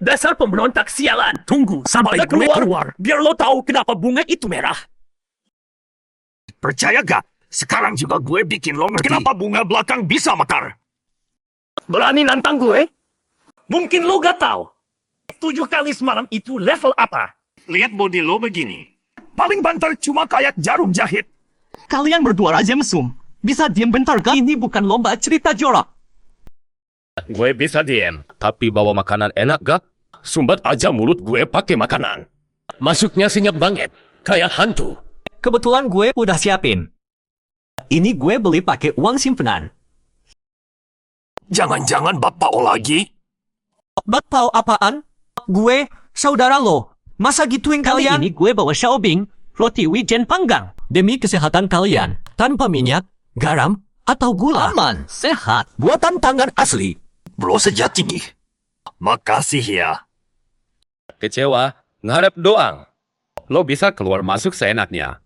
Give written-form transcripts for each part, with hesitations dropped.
Dasar pemberontak sialan. Tunggu sampai Pada gue keluar, biar lo tahu kenapa bunga itu merah. Percaya gak? Sekarang juga gue bikin lo ngerti. Kenapa bunga belakang bisa mekar? Berani nantang gue? Mungkin lo gak tahu. 7 kali semalam itu level apa? Lihat body lo begini. Paling banter cuma kayak jarum jahit. Kalian berdua aja mesum. Bisa diem bentar gak? Ini bukan lomba cerita jorok. Gue bisa diem, tapi bawa makanan enak gak? Sumbat aja mulut gue pakai makanan. Masuknya senyap banget, kayak hantu. Kebetulan gue udah siapin. Ini gue beli pakai uang simpenan. Jangan-jangan Bapak O lagi? Bakpao apaan? Gue, saudara lo. Masa gituin kalian? Kali ini gue bawa Xiaobing, roti wijen panggang. Demi kesehatan kalian, tanpa minyak, garam, atau gula. Aman, sehat, buatan tangan asli. Bro sejati. Makasih ya. Kecewa, ngarep doang. Lo bisa keluar masuk seenaknya.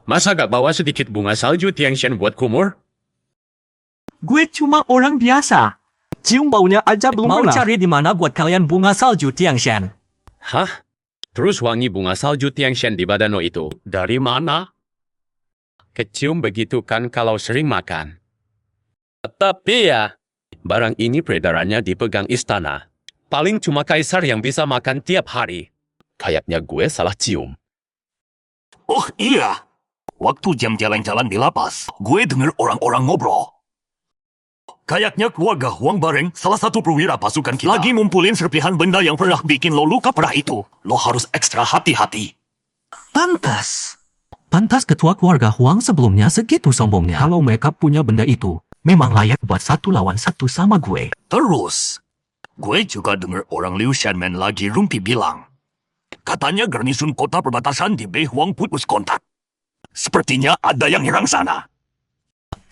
Masa gak bawa sedikit bunga salju Tiangshan buat kumur? Gue cuma orang biasa. Cium baunya aja belum pernah. Mau cari di mana buat kalian bunga salju Tiangshan? Hah? Terus wangi bunga salju Tiangshan di badan lo itu dari mana? Kecium begitu kan kalau sering makan. Tapi ya, barang ini peredarannya dipegang istana. Paling cuma kaisar yang bisa makan tiap hari. Kayaknya gue salah cium. Oh iya. Waktu jam jalan-jalan di lapas, gue denger orang-orang ngobrol. Kayaknya keluarga Huang Bareng, salah satu perwira pasukan kita, lagi ngumpulin serpihan benda yang pernah bikin lo luka parah itu. Lo harus ekstra hati-hati. Pantas. Pantas ketua keluarga Huang sebelumnya segitu sombongnya. Kalau mereka punya benda itu, memang layak buat 1 lawan 1 sama gue. Terus, gue juga denger orang Liu Shanmen lagi rumpi bilang. Katanya garnisun kota perbatasan di Beihuang putus kontak. Sepertinya ada yang nyerang sana.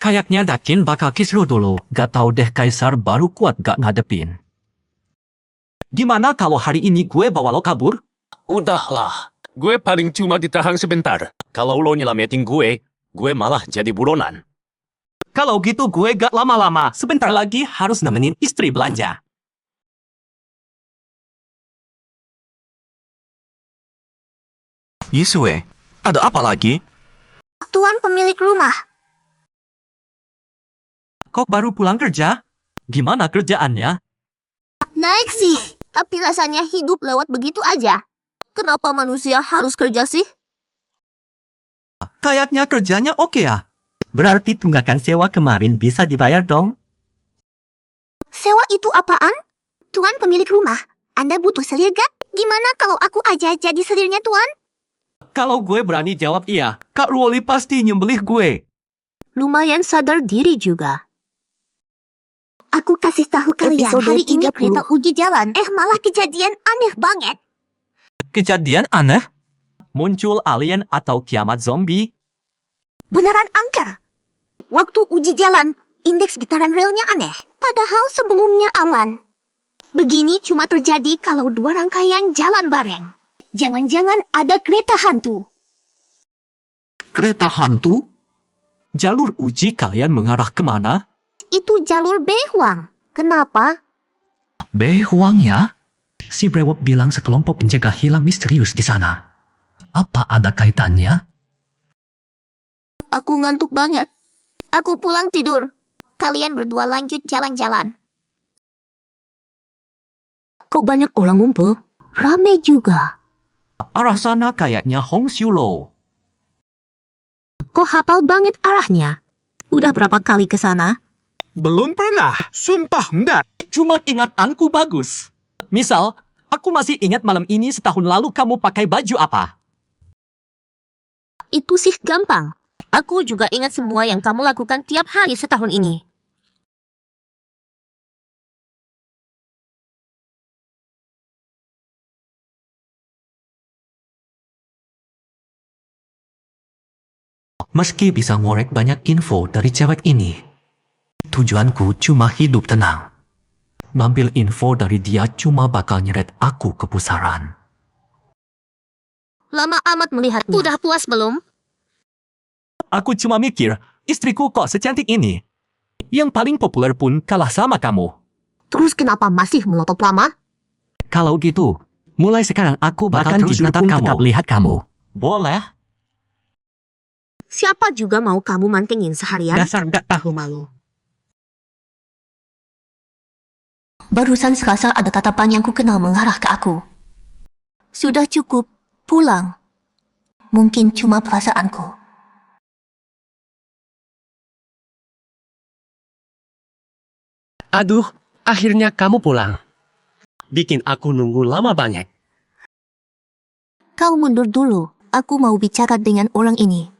Kayaknya Dakin bakal kisruh dulu. Gak tau deh kaisar baru kuat gak ngadepin. Gimana kalau hari ini gue bawa lo kabur? Udahlah, gue paling cuma ditahan sebentar. Kalau lo nyelamatin gue malah jadi buronan. Kalau gitu gue gak lama-lama. Sebentar lagi harus nemenin istri belanja. Yisue, ada apa lagi? Tuan pemilik rumah. Kok baru pulang kerja? Gimana kerjaannya? Naik sih, tapi rasanya hidup lewat begitu aja. Kenapa manusia harus kerja sih? Kayaknya kerjanya oke ya. Berarti tunggakan sewa kemarin bisa dibayar dong? Sewa itu apaan? Tuan pemilik rumah, Anda butuh selir gak? Gimana kalau aku aja jadi selirnya Tuan? Kalau gue berani jawab iya, Kak Ruoli pasti nyembelih gue. Lumayan sadar diri juga. Aku kasih tahu kalian, hari ini kereta uji jalan. Malah kejadian aneh banget. Kejadian aneh? Muncul alien atau kiamat zombie? Beneran angker. Waktu uji jalan, indeks getaran relnya aneh. Padahal sebelumnya aman. Begini cuma terjadi kalau 2 rangkaian jalan bareng. Jangan-jangan ada kereta hantu. Kereta hantu? Jalur uji kalian mengarah kemana? Itu jalur Beihuang. Kenapa? Beihuang ya? Si brewok bilang sekelompok penjaga hilang misterius di sana. Apa ada kaitannya? Aku ngantuk banget. Aku pulang tidur. Kalian berdua lanjut jalan-jalan. Kok banyak orang ngumpul? Rame juga. Arah sana kayaknya Hongxiulo. Kok hafal banget arahnya? Udah berapa kali ke sana? Belum pernah, sumpah enggak. Cuma ingatanku bagus. Misal, aku masih ingat malam ini setahun lalu kamu pakai baju apa? Itu sih gampang. Aku juga ingat semua yang kamu lakukan tiap hari setahun ini. Meski bisa ngorek banyak info dari cewek ini, tujuanku cuma hidup tenang. Ngambil info dari dia cuma bakal nyeret aku ke pusaran. Lama amat melihatnya. Udah puas belum? Aku cuma mikir, istriku kok secantik ini. Yang paling populer pun kalah sama kamu. Terus kenapa masih melotot lama? Kalau gitu, mulai sekarang aku bakal terus natap kamu. Tetap lihat kamu. Boleh? Siapa juga mau kamu mantengin seharian? Dasar gak tahu malu. Barusan serasa ada tatapan yang ku kenal mengarah ke aku. Sudah cukup, pulang. Mungkin cuma perasaanku. Aduh, akhirnya kamu pulang. Bikin aku nunggu lama banyak. Kau mundur dulu, aku mau bicara dengan orang ini.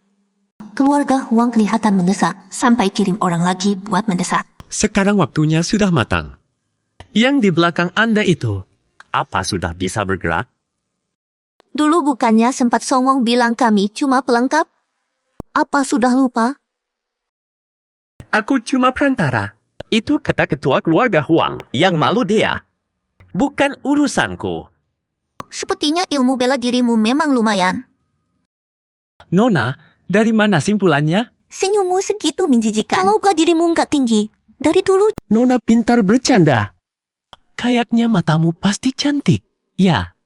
Keluarga Huang kelihatan mendesak, sampai kirim orang lagi buat mendesak. Sekarang waktunya sudah matang. Yang di belakang Anda itu, apa sudah bisa bergerak? Dulu bukannya sempat songong bilang kami cuma pelengkap? Apa sudah lupa? Aku cuma perantara. Itu kata ketua keluarga Huang. Yang malu dia. Bukan urusanku. Sepertinya ilmu bela dirimu memang lumayan. Nona, dari mana simpulannya? Senyummu segitu menjijikan. Kalau dirimu nggak tinggi, dari dulu. Nona pintar bercanda. Kayaknya matamu pasti cantik. Ya.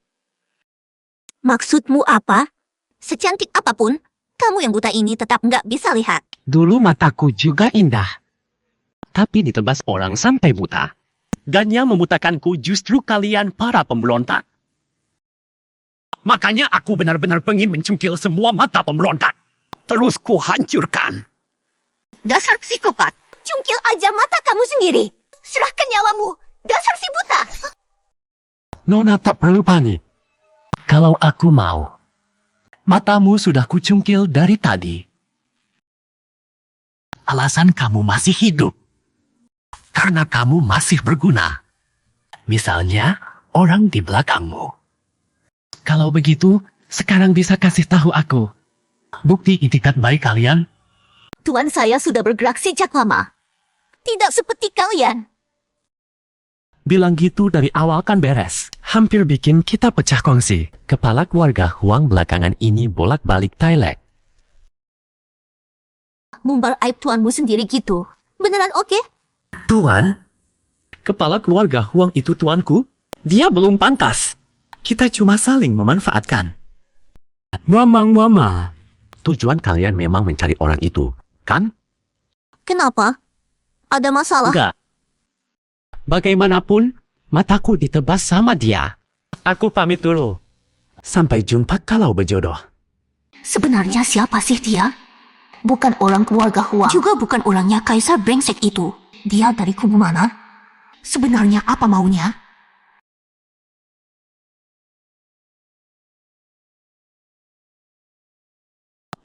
Maksudmu apa? Secantik apapun, kamu yang buta ini tetap nggak bisa lihat. Dulu mataku juga indah. Tapi ditebas orang sampai buta. Dan yang membutakanku justru kalian para pemberontak. Makanya aku benar-benar pengen mencungkil semua mata pemberontak. Terus ku hancurkan. Dasar psikopat, cungkil aja mata kamu sendiri. Serahkan nyawamu, dasar si buta. Nona tak perlu panik. Kalau aku mau. Matamu sudah kucungkil dari tadi. Alasan kamu masih hidup. Karena kamu masih berguna. Misalnya, orang di belakangmu. Kalau begitu, sekarang bisa kasih tahu aku. Bukti itikat baik kalian? Tuan saya sudah bergerak sejak lama. Tidak seperti kalian. Bilang gitu dari awal kan beres. Hampir bikin kita pecah kongsi. Kepala keluarga Huang belakangan ini bolak-balik Thailand. Mumbar aib tuanmu sendiri gitu. Beneran oke? Tuan? Kepala keluarga Huang itu tuanku? Dia belum pantas. Kita cuma saling memanfaatkan. Mama. Tujuan kalian memang mencari orang itu, kan? Kenapa? Ada masalah? Enggak. Bagaimanapun, mataku ditebas sama dia. Aku pamit dulu. Sampai jumpa kalau berjodoh. Sebenarnya siapa sih dia? Bukan orang keluarga Huang. Juga bukan orangnya Kaisar brengsek itu. Dia dari kubu mana? Sebenarnya apa maunya?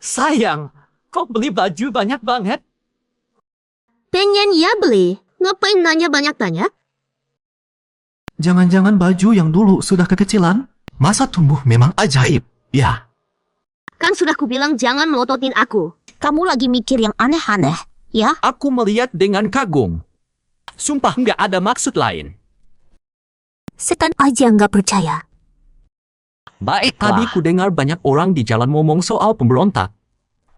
Sayang, kok beli baju banyak banget? Pengen ya beli. Ngapain nanya banyak-banyak? Jangan-jangan baju yang dulu sudah kekecilan? Masa tumbuh memang ajaib, ya? Kan sudah kubilang jangan melototin aku. Kamu lagi mikir yang aneh-aneh, ya? Aku melihat dengan kagum. Sumpah nggak ada maksud lain. Setan aja nggak percaya. Baiklah. Tadi ku dengar banyak orang di jalan ngomong soal pemberontak.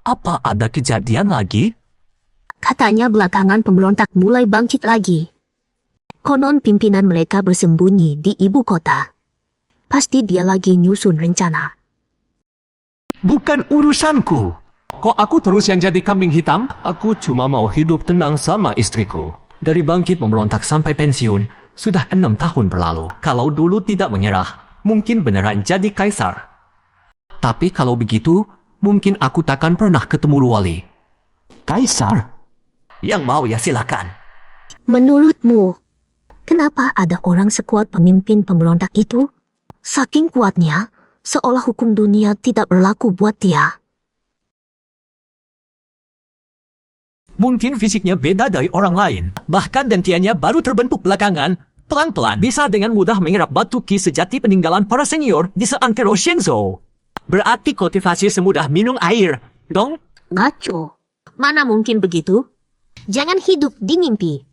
Apa ada kejadian lagi? Katanya belakangan pemberontak mulai bangkit lagi. Konon pimpinan mereka bersembunyi di ibu kota. Pasti dia lagi nyusun rencana. Bukan urusanku. Kok aku terus yang jadi kambing hitam? Aku cuma mau hidup tenang sama istriku. Dari bangkit pemberontak sampai pensiun, sudah 6 tahun berlalu. Kalau dulu tidak menyerah, mungkin beneran jadi kaisar. Tapi kalau begitu, mungkin aku takkan pernah ketemu Luwali. Kaisar? Yang mau ya silakan. Menurutmu, kenapa ada orang sekuat pemimpin pemberontak itu? Saking kuatnya, seolah hukum dunia tidak berlaku buat dia. Mungkin fisiknya beda dari orang lain. Bahkan dentiannya baru terbentuk belakangan. Pelan-pelan bisa dengan mudah menyerap batu ki sejati peninggalan para senior di seantero Shenzhou. Berarti kultivasi semudah minum air, dong? Ngaco. Mana mungkin begitu? Jangan hidup di mimpi.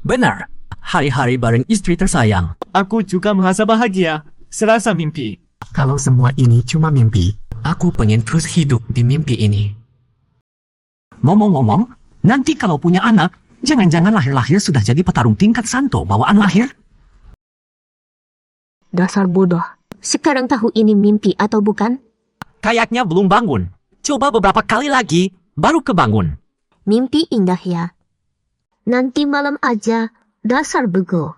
Benar. Hari-hari bareng istri tersayang. Aku juga merasa bahagia. Serasa mimpi. Kalau semua ini cuma mimpi, aku pengen terus hidup di mimpi ini. Ngomong-ngomong, nanti kalau punya anak, jangan-jangan lahir-lahir sudah jadi petarung tingkat santo bawaan lahir. Dasar bodoh. Sekarang tahu ini mimpi atau bukan? Kayaknya belum bangun. Coba beberapa kali lagi, baru kebangun. Mimpi indah ya. Nanti malam aja, dasar bego.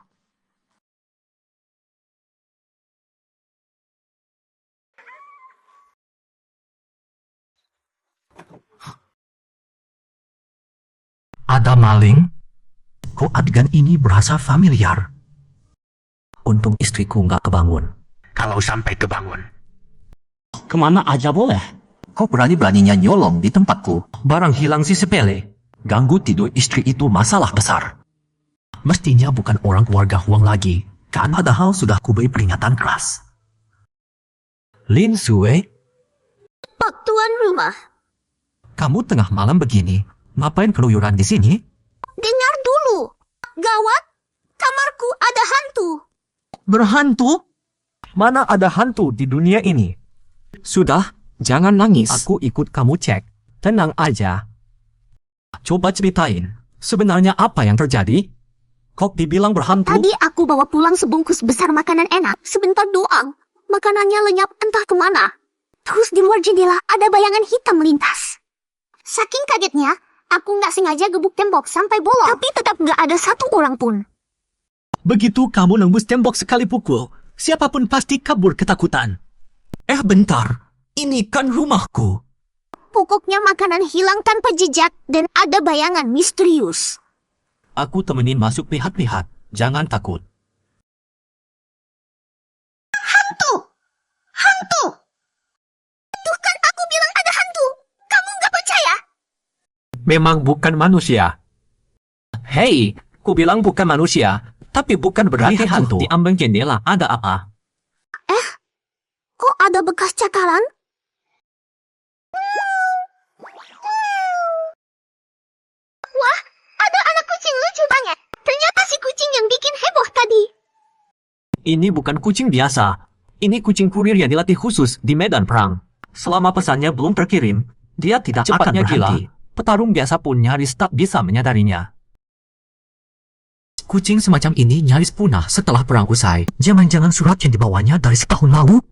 Ada maling? Kok adegan ini berasa familiar? Untung istriku nggak kebangun. Kalau sampai kebangun. Kemana aja boleh? Kau berani-beraninya nyolong di tempatku. Barang hilang si sepele. Ganggu tidur istri itu masalah besar. Mestinya bukan orang keluarga Huang lagi. Kan padahal sudah kuberi peringatan keras. Lin Sue, Pak tuan rumah, kamu tengah malam begini. Ngapain keluyuran di sini? dengar dulu. Gawat, kamarku ada hantu. Berhantu? Mana ada hantu di dunia ini? Sudah, jangan nangis. Aku ikut kamu cek. Tenang aja. Coba ceritain, sebenarnya apa yang terjadi? Kok dibilang berhantu? Tadi aku bawa pulang sebungkus besar makanan enak. Sebentar doang. Makanannya lenyap entah kemana. Terus di luar jendela ada bayangan hitam melintas. Saking kagetnya, aku nggak sengaja gebuk tembok sampai bolong. Tapi tetap nggak ada satu orang pun. Begitu kamu nembus tembok sekali pukul, siapapun pasti kabur ketakutan. Bentar. Ini kan rumahku. Pokoknya makanan hilang tanpa jejak dan ada bayangan misterius. Aku temenin masuk lihat-lihat. Jangan takut. Hantu! Hantu! Tuh kan aku bilang ada hantu. Kamu nggak percaya? Memang bukan manusia. Hei, ku bilang bukan manusia, tapi bukan berarti hantu. Di ambang jendela ada apa? Kok ada bekas cakaran? Wah, ada anak kucing lucu banget. Ternyata si kucing yang bikin heboh tadi. Ini bukan kucing biasa. Ini kucing kurir yang dilatih khusus di medan perang. Selama pesannya belum terkirim, dia tidak akan berhenti. Petarung biasa pun nyaris tak bisa menyadarinya. Kucing semacam ini nyaris punah setelah perang usai. Jangan-jangan surat yang dibawanya dari setahun lalu?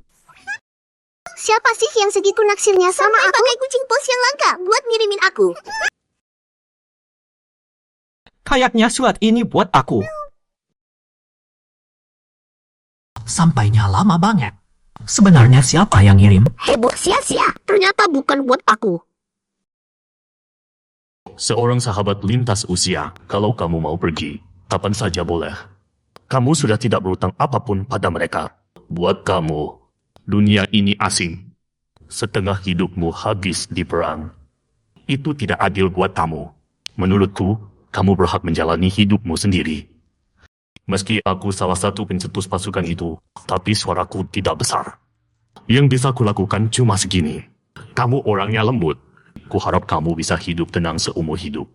Siapa sih yang segitu naksirnya sama aku? Pakai kucing pos yang langka buat ngirimin aku. Kayaknya surat ini buat aku. Sampainya lama banget. Sebenarnya siapa yang ngirim? Heboh sia-sia. Ternyata bukan buat aku. Seorang sahabat lintas usia, kalau kamu mau pergi, kapan saja boleh. Kamu sudah tidak berutang apapun pada mereka. Buat kamu, dunia ini asing. Setengah hidupmu habis di perang. Itu tidak adil buat kamu. Menurutku, kamu berhak menjalani hidupmu sendiri. Meski aku salah satu pencetus pasukan itu, tapi suaraku tidak besar. Yang bisa kulakukan cuma segini. Kamu orangnya lembut. Kuharap kamu bisa hidup tenang seumur hidup.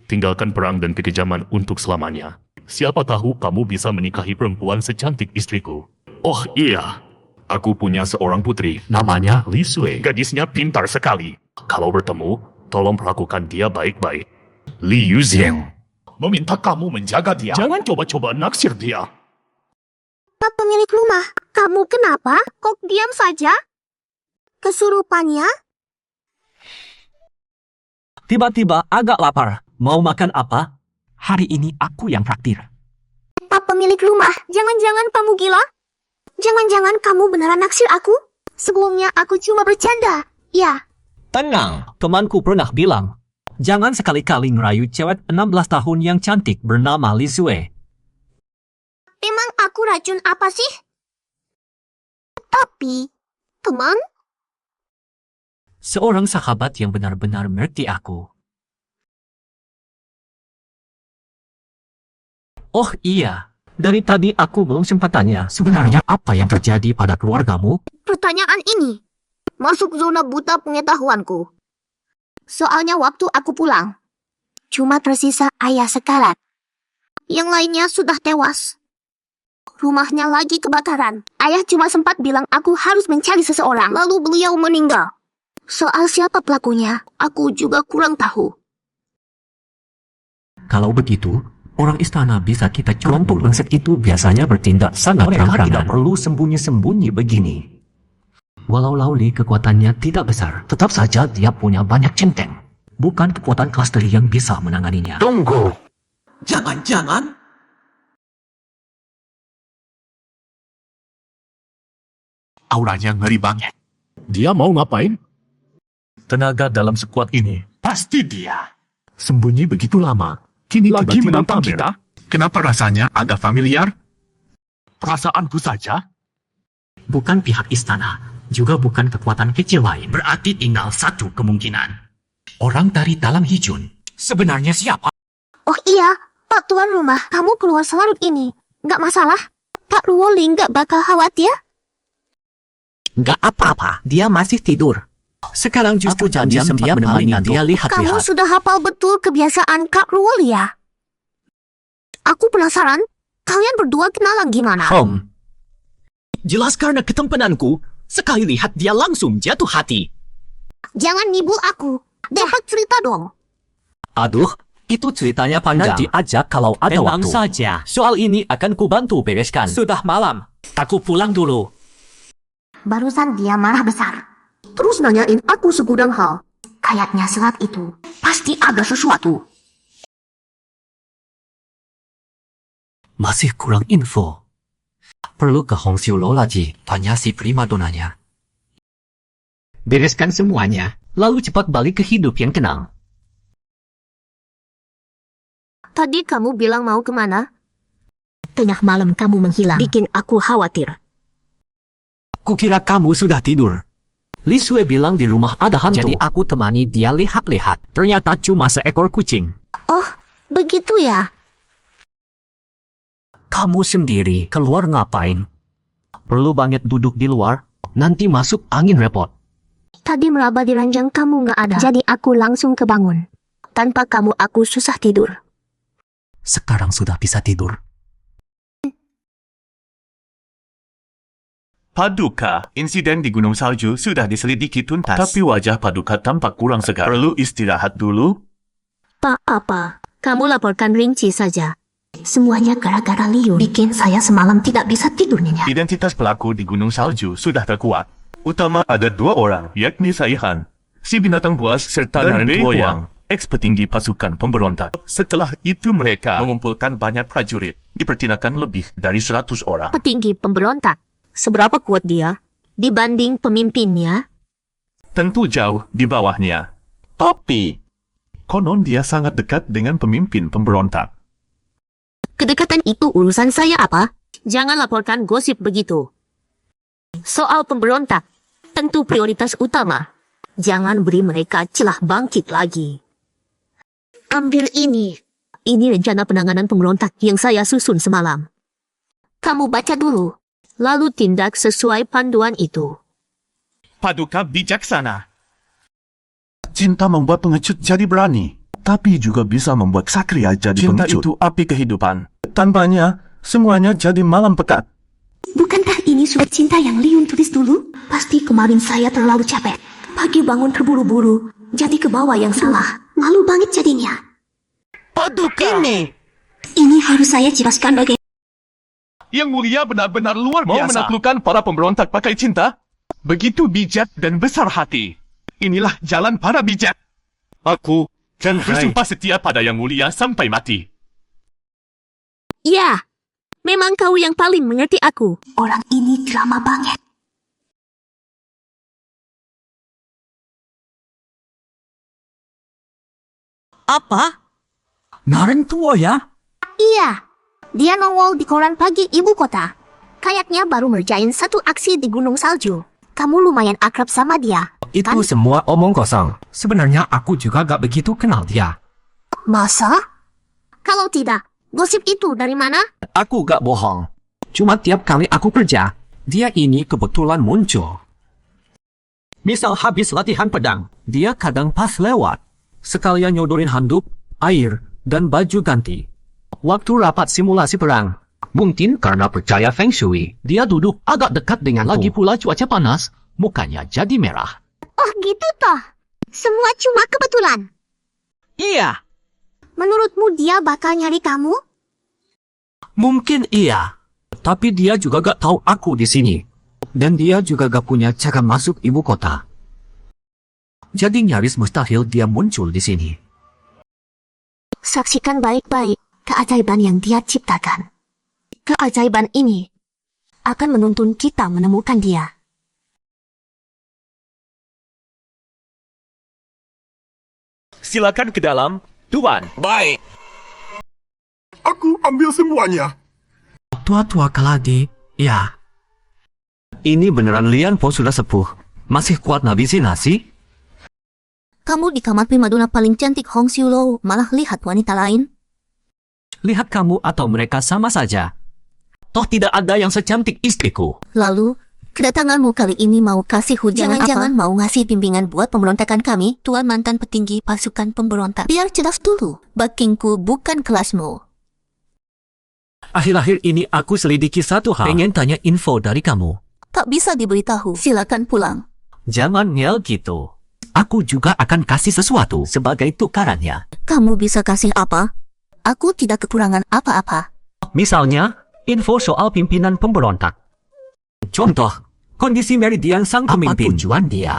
Tinggalkan perang dan kekejaman untuk selamanya. Siapa tahu kamu bisa menikahi perempuan secantik istriku. Oh iya, aku punya seorang putri, namanya Li Sue. Gadisnya pintar sekali. Kalau bertemu, tolong perlakukan dia baik-baik. Li Yuzieng meminta kamu menjaga dia. Jangan coba-coba naksir dia. Pak pemilik rumah, kamu kenapa? Kok diam saja? Kesurupannya? Tiba-tiba agak lapar. Mau makan apa? Hari ini aku yang traktir. Pak pemilik rumah, jangan-jangan kamu gila? Jangan-jangan kamu beneran naksir aku? Sebelumnya aku cuma bercanda. Ya. Tenang, temanku pernah bilang, jangan sekali-kali ngerayu cewek 16 tahun yang cantik bernama Li Sue. Emang aku racun apa sih? Tapi, teman? Seorang sahabat yang benar-benar mengerti aku. Oh iya, dari tadi aku belum sempat tanya sebenarnya apa yang terjadi pada keluargamu? Pertanyaan ini masuk zona buta pengetahuanku. Soalnya waktu aku pulang, cuma tersisa ayah sekarat. Yang lainnya sudah tewas. Rumahnya lagi kebakaran. Ayah cuma sempat bilang aku harus mencari seseorang, lalu beliau meninggal. Soal siapa pelakunya, aku juga kurang tahu. Kalau begitu, Orang istana bisa kita kelompok brengsek itu biasanya bertindak sangat terang-terangan. Tidak perlu sembunyi-sembunyi begini. Walau Lauli kekuatannya tidak besar, tetap saja dia punya banyak centeng. Bukan kekuatan klasteri yang bisa menanganinya. Tunggu. Jangan-jangan Auranya ngeri banget. Dia mau ngapain? Tenaga dalam sekuat ini. Pasti dia. Sembunyi begitu lama. Kini lagi menantang kita. Kenapa rasanya agak familiar? Perasaanku saja. bukan pihak istana, juga bukan kekuatan kecil lain. Berarti tinggal satu kemungkinan. Orang dari dalam hijun. Sebenarnya siapa? Oh iya, Pak Tuan Rumah, kamu keluar selarut ini. Nggak masalah. Pak Ruoli nggak bakal khawatir. Nggak apa-apa, dia masih tidur. Sekarang justru jam-jam dia menemani dia Kamu lihat-lihat. sudah hafal betul kebiasaan Kak Ruoli ya? Aku penasaran, kalian berdua kenalan gimana? Jelas karena ketempananku, sekali lihat dia langsung jatuh hati. Jangan nibul aku. Dapat cerita dong. Aduh, itu ceritanya panjang. Nanti aja kalau ada waktu. Saja. Soal ini akan kubantu bereskan. Sudah malam. Aku pulang dulu. Barusan dia marah besar. Terus nanyain aku segudang hal. Kayaknya serat itu pasti ada sesuatu. Masih kurang info. Perlu ke Hong Xiu Lo lagi, tanya si primadonanya. Bereskan semuanya, lalu cepat balik ke hidup yang tenang. Tadi kamu bilang mau kemana? Tengah malam kamu menghilang. Bikin aku khawatir. Kukira kamu sudah tidur. Li Sue bilang di rumah ada hantu. Jadi aku temani dia lihat-lihat. Ternyata cuma seekor kucing. Oh, begitu ya? Kamu sendiri keluar ngapain? Perlu banget duduk di luar, nanti masuk angin repot. Tadi meraba di ranjang kamu nggak ada. Jadi aku langsung kebangun. Tanpa kamu aku susah tidur. Sekarang sudah bisa tidur. Paduka, insiden di Gunung Salju sudah diselidiki tuntas. Tapi wajah Paduka tampak kurang segar. Perlu istirahat dulu. Tak apa, kamu laporkan rinci saja. Semuanya gara-gara Liu. Bikin saya semalam tidak bisa tidur nyenyak. Identitas pelaku di Gunung Salju sudah terkuat. Utama ada 2 orang, yakni Saihan, si binatang buas, serta Naren Huang, ex-petinggi pasukan pemberontak. Setelah itu mereka mengumpulkan banyak prajurit, diperkirakan lebih dari 100 orang. Petinggi pemberontak. Seberapa kuat dia dibanding pemimpinnya? Tentu jauh di bawahnya. Tapi, konon dia sangat dekat dengan pemimpin pemberontak. Kedekatan itu urusan saya apa? Jangan laporkan gosip begitu. Soal pemberontak, tentu prioritas utama. Jangan beri mereka celah bangkit lagi. Ambil ini. Ini rencana penanganan pemberontak yang saya susun semalam. Kamu baca dulu, lalu tindak sesuai panduan itu. Paduka bijaksana. Cinta membuat pengecut jadi berani, tapi juga bisa membuat Satria jadi pengecut. Cinta itu api kehidupan. Tanpanya, semuanya jadi malam pekat. Bukankah ini surat cinta yang Liun tulis dulu? Pasti kemarin saya terlalu capek. Pagi bangun terburu-buru, jadi ke bawah yang salah. Malu banget jadinya. Paduka! Ini harus saya jelaskan bagaimana. Yang mulia benar-benar luar biasa. Mau menaklukkan para pemberontak pakai cinta? Begitu bijak dan besar hati. Inilah jalan para bijak. Aku kan bersumpah setia pada yang mulia sampai mati. Ya, memang kau yang paling mengerti aku. Orang ini drama banget. Apa? Naren tua ya? Iya, dia nongol di koran pagi ibu kota. Kayaknya baru ngerjain satu aksi di Gunung Salju. Kamu lumayan akrab sama dia. Itu semua omong kosong. Sebenarnya aku juga gak begitu kenal dia. Masa? Kalau tidak, gosip itu dari mana? Aku gak bohong. Cuma tiap kali aku kerja, dia ini kebetulan muncul. Misal habis latihan pedang, dia kadang pas lewat. Sekalian nyodorin handuk, air, dan baju ganti. Waktu rapat simulasi perang, mungkin karena percaya Feng Shui, dia duduk agak dekat dengan lagi pula cuaca panas, mukanya jadi merah. Oh gitu toh. Semua cuma kebetulan. Iya. Menurutmu dia bakal nyari kamu? Mungkin iya. Tapi dia juga gak tahu aku di sini. Dan dia juga gak punya cara masuk ibu kota. Jadi nyaris mustahil dia muncul di sini. Saksikan baik-baik keajaiban yang dia ciptakan. Keajaiban ini akan menuntun kita menemukan dia. Silakan ke dalam, Tuan. Baik. Aku ambil semuanya. Tua-tua Kaladi, ya. Ini beneran Lian Po sudah sepuh. Masih kuat ngabisin nasi? Kamu di kamar primadona paling cantik Hong Xiu Lo malah lihat wanita lain? Lihat kamu atau mereka sama saja. Toh tidak ada yang secantik istriku. Lalu, kedatanganmu kali ini mau kasih hujangan Jangan-jangan mau ngasih bimbingan buat pemberontakan kami, Tuan mantan petinggi pasukan pemberontak. Biar jelas dulu, bakingku bukan kelasmu. Akhir-akhir ini aku selidiki satu hal. Pengen tanya info dari kamu. Tak bisa diberitahu, silakan pulang. Jangan ngel gitu. Aku juga akan kasih sesuatu sebagai tukarannya. Kamu bisa kasih apa? Aku tidak kekurangan apa-apa. Misalnya, info soal pimpinan pemberontak. Contoh, kondisi Meridian sang pemimpin. Apa tujuan dia?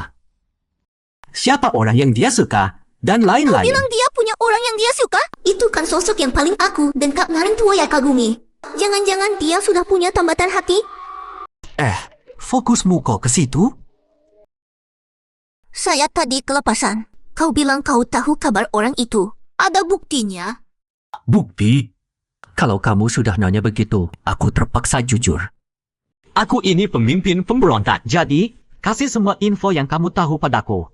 Siapa orang yang dia suka? Dan Kau lain-lain. bilang dia punya orang yang dia suka? Itu kan sosok yang paling aku dan Kak Naren tua ya kagumi. Jangan-jangan dia sudah punya tambatan hati? Fokusmu kok ke situ? Saya tadi kelepasan. Kau bilang kau tahu kabar orang itu. Ada buktinya? Bukti? Kalau kamu sudah nanya begitu, aku terpaksa jujur. Aku ini pemimpin pemberontak, jadi kasih semua info yang kamu tahu padaku.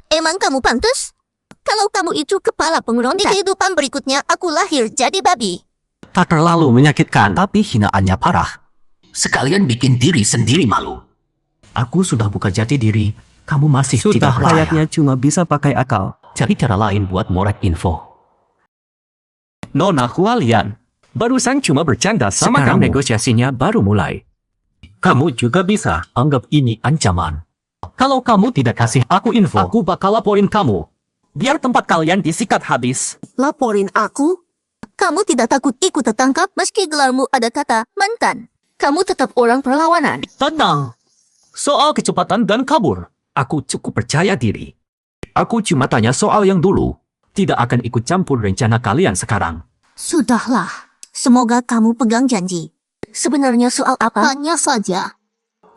Emang kamu pantas? Kalau kamu itu kepala pemberontak, di kehidupan berikutnya aku lahir jadi babi. Tak terlalu menyakitkan, tapi hinaannya parah. Sekalian bikin diri sendiri malu. Aku sudah buka jati diri, kamu masih Sudah tidak percaya. layaknya cuma bisa pakai akal. Cari cara lain buat morek info. Nona Hualian, barusan cuma bercanda sama Sekarang kamu. Negosiasinya baru mulai. Kamu juga bisa anggap ini ancaman. Kalau kamu tidak kasih aku info, aku bakal laporin kamu. Biar tempat kalian disikat habis. Laporin aku? Kamu tidak takut ikut tertangkap meski gelarmu ada kata mantan. Kamu tetap orang perlawanan. Tenang. Soal kecepatan dan kabur, aku cukup percaya diri. Aku cuma tanya soal yang dulu. Tidak akan ikut campur rencana kalian sekarang. Sudahlah. Semoga kamu pegang janji. Sebenarnya soal apa? Hanya saja.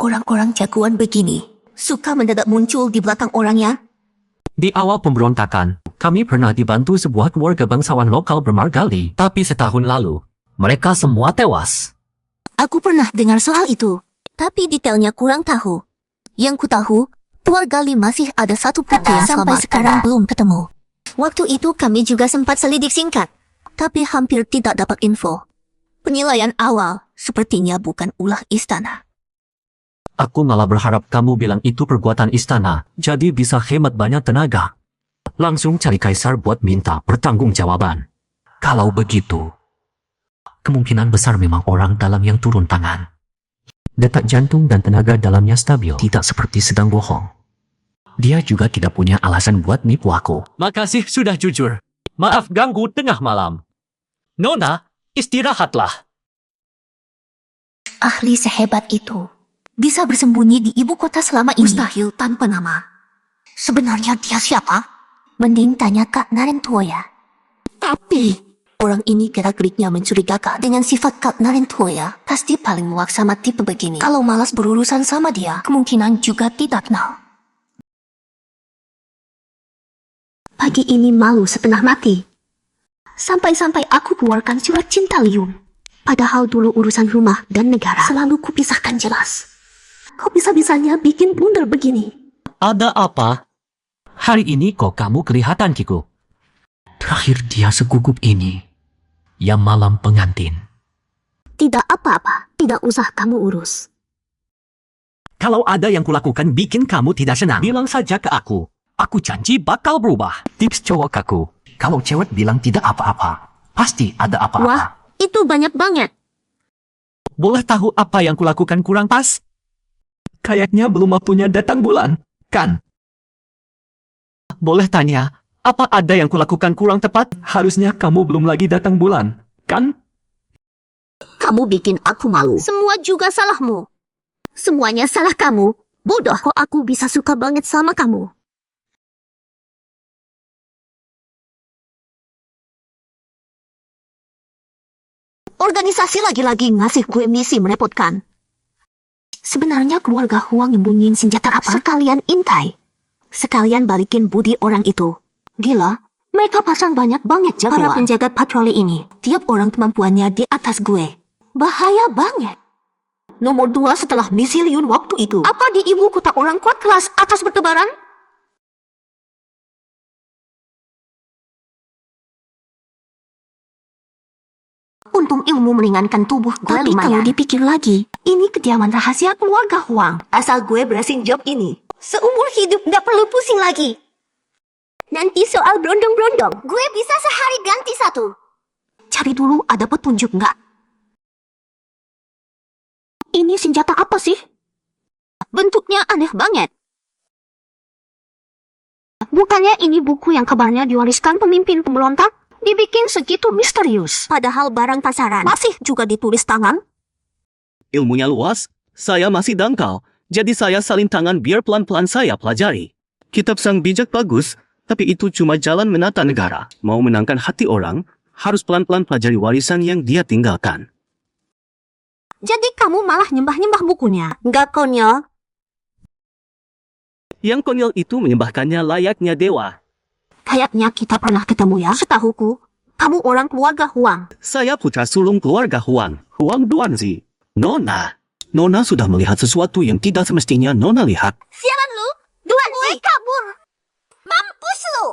Orang-orang jagoan begini suka mendadak muncul di belakang orangnya. Di awal pemberontakan, kami pernah dibantu sebuah keluarga bangsawan lokal bermargali. Tapi setahun lalu, mereka semua tewas. Aku pernah dengar soal itu, tapi detailnya kurang tahu. Yang ku tahu, keluarga Li masih ada satu putri yang sampai sekarang belum ketemu. Waktu itu kami juga sempat selidik singkat, tapi hampir tidak dapat info. Penilaian awal sepertinya bukan ulah istana. Aku malah berharap kamu bilang itu perbuatan istana, jadi bisa hemat banyak tenaga. Langsung cari kaisar buat minta pertanggungjawaban. Kalau begitu, kemungkinan besar memang orang dalam yang turun tangan. Detak jantung dan tenaga dalamnya stabil, tidak seperti sedang bohong. Dia juga tidak punya alasan buat nipu aku. Makasih sudah jujur. Maaf ganggu tengah malam. Nona, istirahatlah. Ahli sehebat itu bisa bersembunyi di ibu kota selama ini. Mustahil tanpa nama. Sebenarnya dia siapa? Mending tanya Kak Naren Toya. Tapi orang ini gerak-geriknya mencurigakan. Dengan sifat Kak Naren Toya, pasti paling muak sama tipe begini. Kalau malas berurusan sama dia, kemungkinan juga tidak kenal. Pagi ini malu setengah mati. Sampai-sampai aku keluarkan surat cinta Liun. Padahal dulu urusan rumah dan negara selalu kupisahkan jelas. Kok bisa-bisanya bikin blunder begini? Ada apa? Hari ini kok kamu kelihatan, Kiku? Terakhir dia segugup ini. Ya malam pengantin. Tidak apa-apa, tidak usah kamu urus. Kalau ada yang kulakukan bikin kamu tidak senang, bilang saja ke aku. Aku janji bakal berubah. Tips cowok aku. Kalau cewek bilang tidak apa-apa, pasti ada apa-apa. Wah, itu banyak banget. Boleh tahu apa yang kulakukan kurang pas? Kayaknya belum waktunya datang bulan, kan? Boleh tanya, apa ada yang kulakukan kurang tepat? Harusnya kamu belum lagi datang bulan, Kan? Kamu bikin aku malu. Semua juga salahmu. Semuanya salah kamu. Bodoh kok aku bisa suka banget sama kamu. Organisasi lagi-lagi ngasih gue misi merepotkan. Sebenarnya keluarga Huang nyembunyiin senjata apa? Sekalian intai. Sekalian balikin budi orang itu. Gila, mereka pasang banyak banget jagoan. Para penjaga patroli ini, tiap orang kemampuannya di atas gue. Bahaya banget. Nomor 2 setelah misi Liun waktu itu. Apa di ibu kota orang kuat kelas atas bertebaran? Untung ilmu meringankan tubuh gue lumayan. Tapi kalau dipikir lagi, ini kediaman rahasia keluarga Huang. Asal gue berhasil job ini, seumur hidup gak perlu pusing lagi. Nanti soal berondong-berondong, gue bisa sehari ganti 1. Cari dulu ada petunjuk nggak? Ini senjata apa sih? Bentuknya aneh banget. Bukannya ini buku yang kabarnya diwariskan pemimpin pemberontak? Dibikin segitu misterius. Padahal barang pasaran masih juga ditulis tangan. Ilmunya luas, saya masih dangkal. Jadi saya salin tangan biar pelan-pelan saya pelajari. Kitab sang bijak bagus, tapi itu cuma jalan menata negara. Mau menangkan hati orang, harus pelan-pelan pelajari warisan yang dia tinggalkan. Jadi kamu malah nyembah-nyembah bukunya. Nggak konyol? Yang konyol itu menyembahkannya layaknya dewa. Kayaknya kita pernah ketemu ya. Setahuku, kamu orang keluarga Huang. Saya putra sulung keluarga Huang, Huang Duanzi. Nona. Nona sudah melihat sesuatu yang tidak semestinya Nona lihat. Sialan lu, Duanzi kabur. Mampus lu.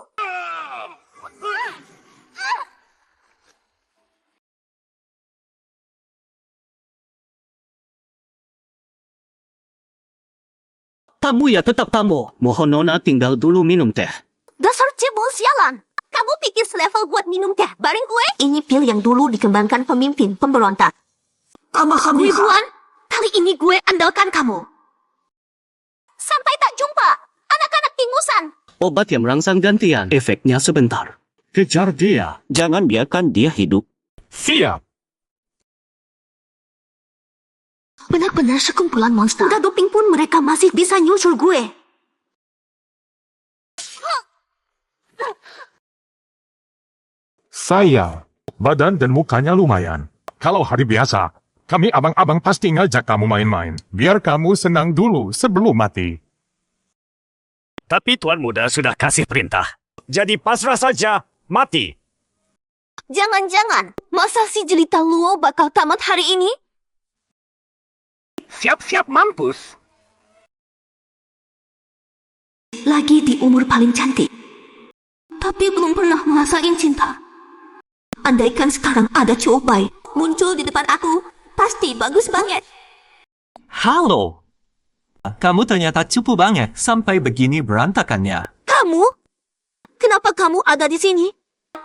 Tamu ya tetap tamu. Mohon Nona tinggal dulu minum teh. Dasar cebol sialan. Kamu pikir selevel buat minum teh bareng gue? Ini pil yang dulu dikembangkan pemimpin pemberontak. Ribuan, kali ini gue andalkan kamu. Sampai tak jumpa, anak-anak ingusan. Obat yang merangsang gantian. Efeknya sebentar. Kejar dia. Jangan biarkan dia hidup. Siap. Benar-benar sekumpulan monster. Udah doping pun mereka masih bisa nyusul gue. Saya, badan dan mukanya lumayan. Kalau hari biasa, kami abang-abang pasti ngajak kamu main-main. Biar kamu senang dulu sebelum mati. Tapi Tuan Muda sudah kasih perintah. Jadi pasrah saja, mati. Jangan-jangan, masa si jelita Luo bakal tamat hari ini? Siap-siap mampus. Lagi di umur paling cantik. Tapi belum pernah ngerasain cinta. Andaikan sekarang ada cowok baik muncul di depan aku, pasti bagus banget. Halo. Kamu ternyata cupu banget sampai begini berantakannya. Kamu? Kenapa kamu ada di sini?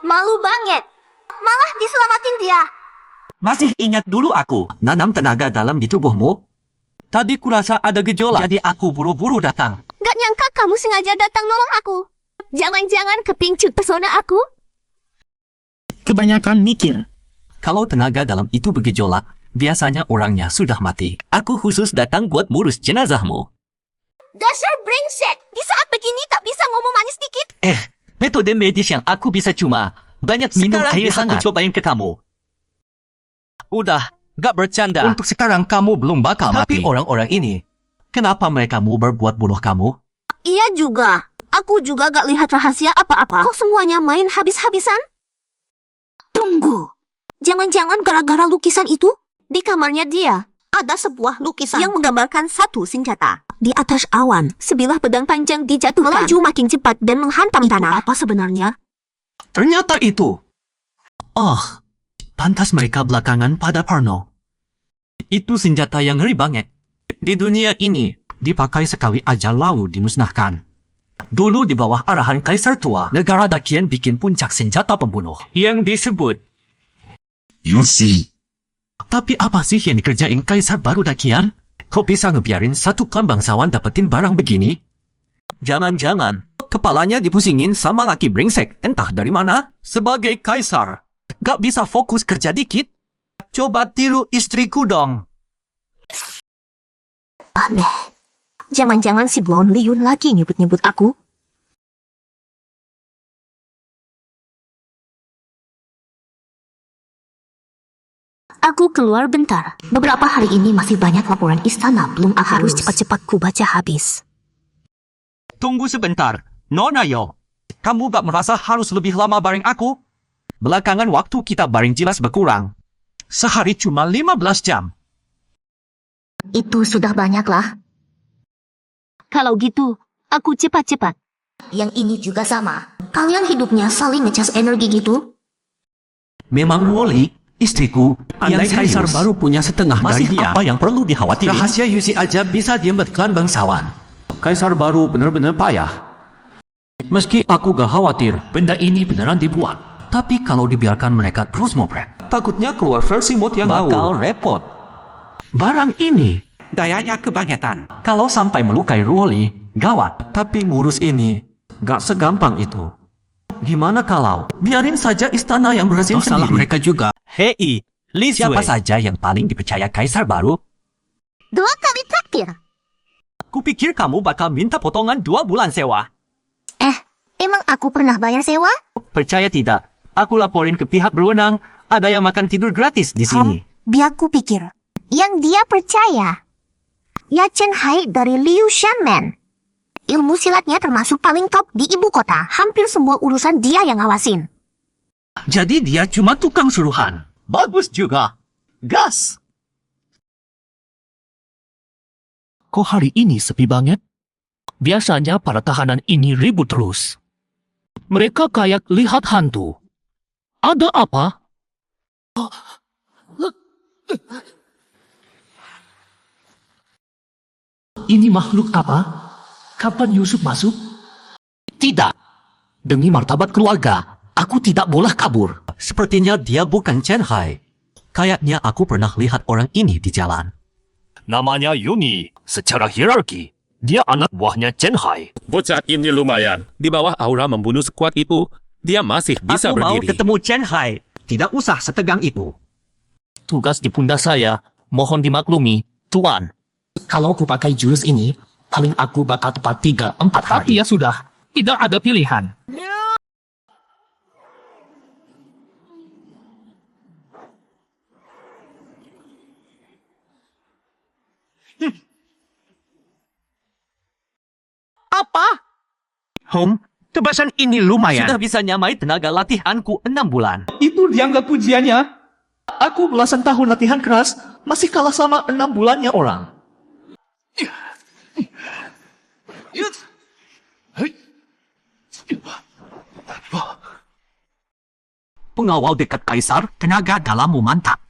Malu banget. Malah diselamatin dia. Masih ingat dulu aku nanam tenaga dalam di tubuhmu? Tadi kurasa ada gejolak, jadi aku buru-buru datang. Gak nyangka kamu sengaja datang nolong aku. Jangan-jangan kepincut pesona aku? Kebanyakan mikir. Kalau tenaga dalam itu bergejolak, biasanya orangnya sudah mati. Aku khusus datang buat ngurus jenazahmu. Dasar brengsek. Di saat begini tak bisa ngomong manis dikit. Metode medis yang aku bisa cuma banyak minum air hangat. Aku cobain ke kamu. Udah, gak bercanda. Untuk sekarang kamu belum bakal mati. Tapi orang-orang ini, kenapa mereka mau berbuat bunuh kamu? Iya juga. Aku juga gak lihat rahasia apa-apa. Kok semuanya main habis-habisan? Tunggu. Jangan-jangan gara-gara lukisan itu? Di kamarnya dia, ada sebuah lukisan yang menggambarkan satu senjata. Di atas awan, sebilah pedang panjang dijatuhkan. Melaju makin cepat dan menghantam tanah. Apa sebenarnya? Ternyata itu. Oh, pantas mereka belakangan pada Parno. Itu senjata yang ngeri banget. Di dunia ini, dipakai sekali aja lalu dimusnahkan. Dulu di bawah arahan Kaisar Tua, negara Dakian bikin puncak senjata pembunuh yang disebut Yusi. Tapi apa sih yang dikerjain Kaisar baru Dakian? Kok bisa ngebiarin satu klan bangsawan dapetin barang begini? Jangan-jangan kepalanya dipusingin sama laki brengsek entah dari mana. Sebagai Kaisar, Gak bisa fokus kerja dikit? Coba tiru istriku dong. Aneh. Jangan-jangan si Blon Liun lagi nyebut-nyebut aku. Aku keluar bentar. Beberapa hari ini masih banyak laporan istana belum harus cepat-cepat ku baca habis. Tunggu sebentar. Nona Yo, kamu gak merasa harus lebih lama bareng aku? Belakangan waktu kita bareng jelas berkurang. Sehari cuma 15 jam. Itu sudah banyak lah. Kalau gitu, aku cepat-cepat. Yang ini juga sama. Kalian hidupnya saling ngecas energi gitu? Memang Woli, istriku, yang kaisar baru punya setengah dari dia. Apa yang perlu dikhawatirkan? Rahasia Yusi aja bisa diembetkan bangsawan. Kaisar baru benar-benar payah. Meski aku gak khawatir, benda ini beneran dibuat. Tapi kalau dibiarkan mereka terus ngoprek, takutnya keluar versi mod yang bakal repot. Barang ini dayanya kebangetan. Kalau sampai melukai Woli, gawat. Tapi ngurus ini gak segampang itu. Gimana kalau biarin saja istana yang berhasil sendiri? Salah mereka juga. Hei, siapa saja yang paling dipercaya kaisar baru? 2 kali traktir. Kupikir kamu bakal minta potongan 2 bulan sewa. Emang aku pernah bayar sewa? Percaya tidak? Aku laporin ke pihak berwenang. Ada yang makan tidur gratis di sini. Biar ku pikir. Yang dia percaya. Ya Chen Hai dari Liu Shanmen. Ilmu silatnya termasuk paling top di ibu kota. Hampir semua urusan dia yang ngawasin. Jadi dia cuma tukang suruhan. Bagus juga. Gas! Kok hari ini sepi banget? Biasanya para tahanan ini ribut terus. Mereka kayak lihat hantu. Ada apa? Ini makhluk apa? Kapan Yusuf masuk? Tidak. Demi martabat keluarga, aku tidak boleh kabur. Sepertinya dia bukan Chen Hai. Kayaknya aku pernah lihat orang ini di jalan. Namanya Yuni. Secara hierarki, dia anak buahnya Chen Hai. Bocah ini lumayan. Di bawah aura membunuh sekuat itu, dia masih bisa aku mau berdiri. ketemu Chen Hai. Tidak usah setegang itu. Tugas di pundak saya, mohon dimaklumi, Tuan. Kalau aku pakai jurus ini, paling aku bakal tepat 3-4 hari. Tapi ya sudah, tidak ada pilihan. Apa? Tebasan ini lumayan. Sudah bisa nyamai tenaga latihanku 6 bulan. Itu dianggap pujiannya. Aku belasan tahun latihan keras, masih kalah sama 6 bulannya orang. Pengawal dekat kaisar, tenaga dalammu mantap.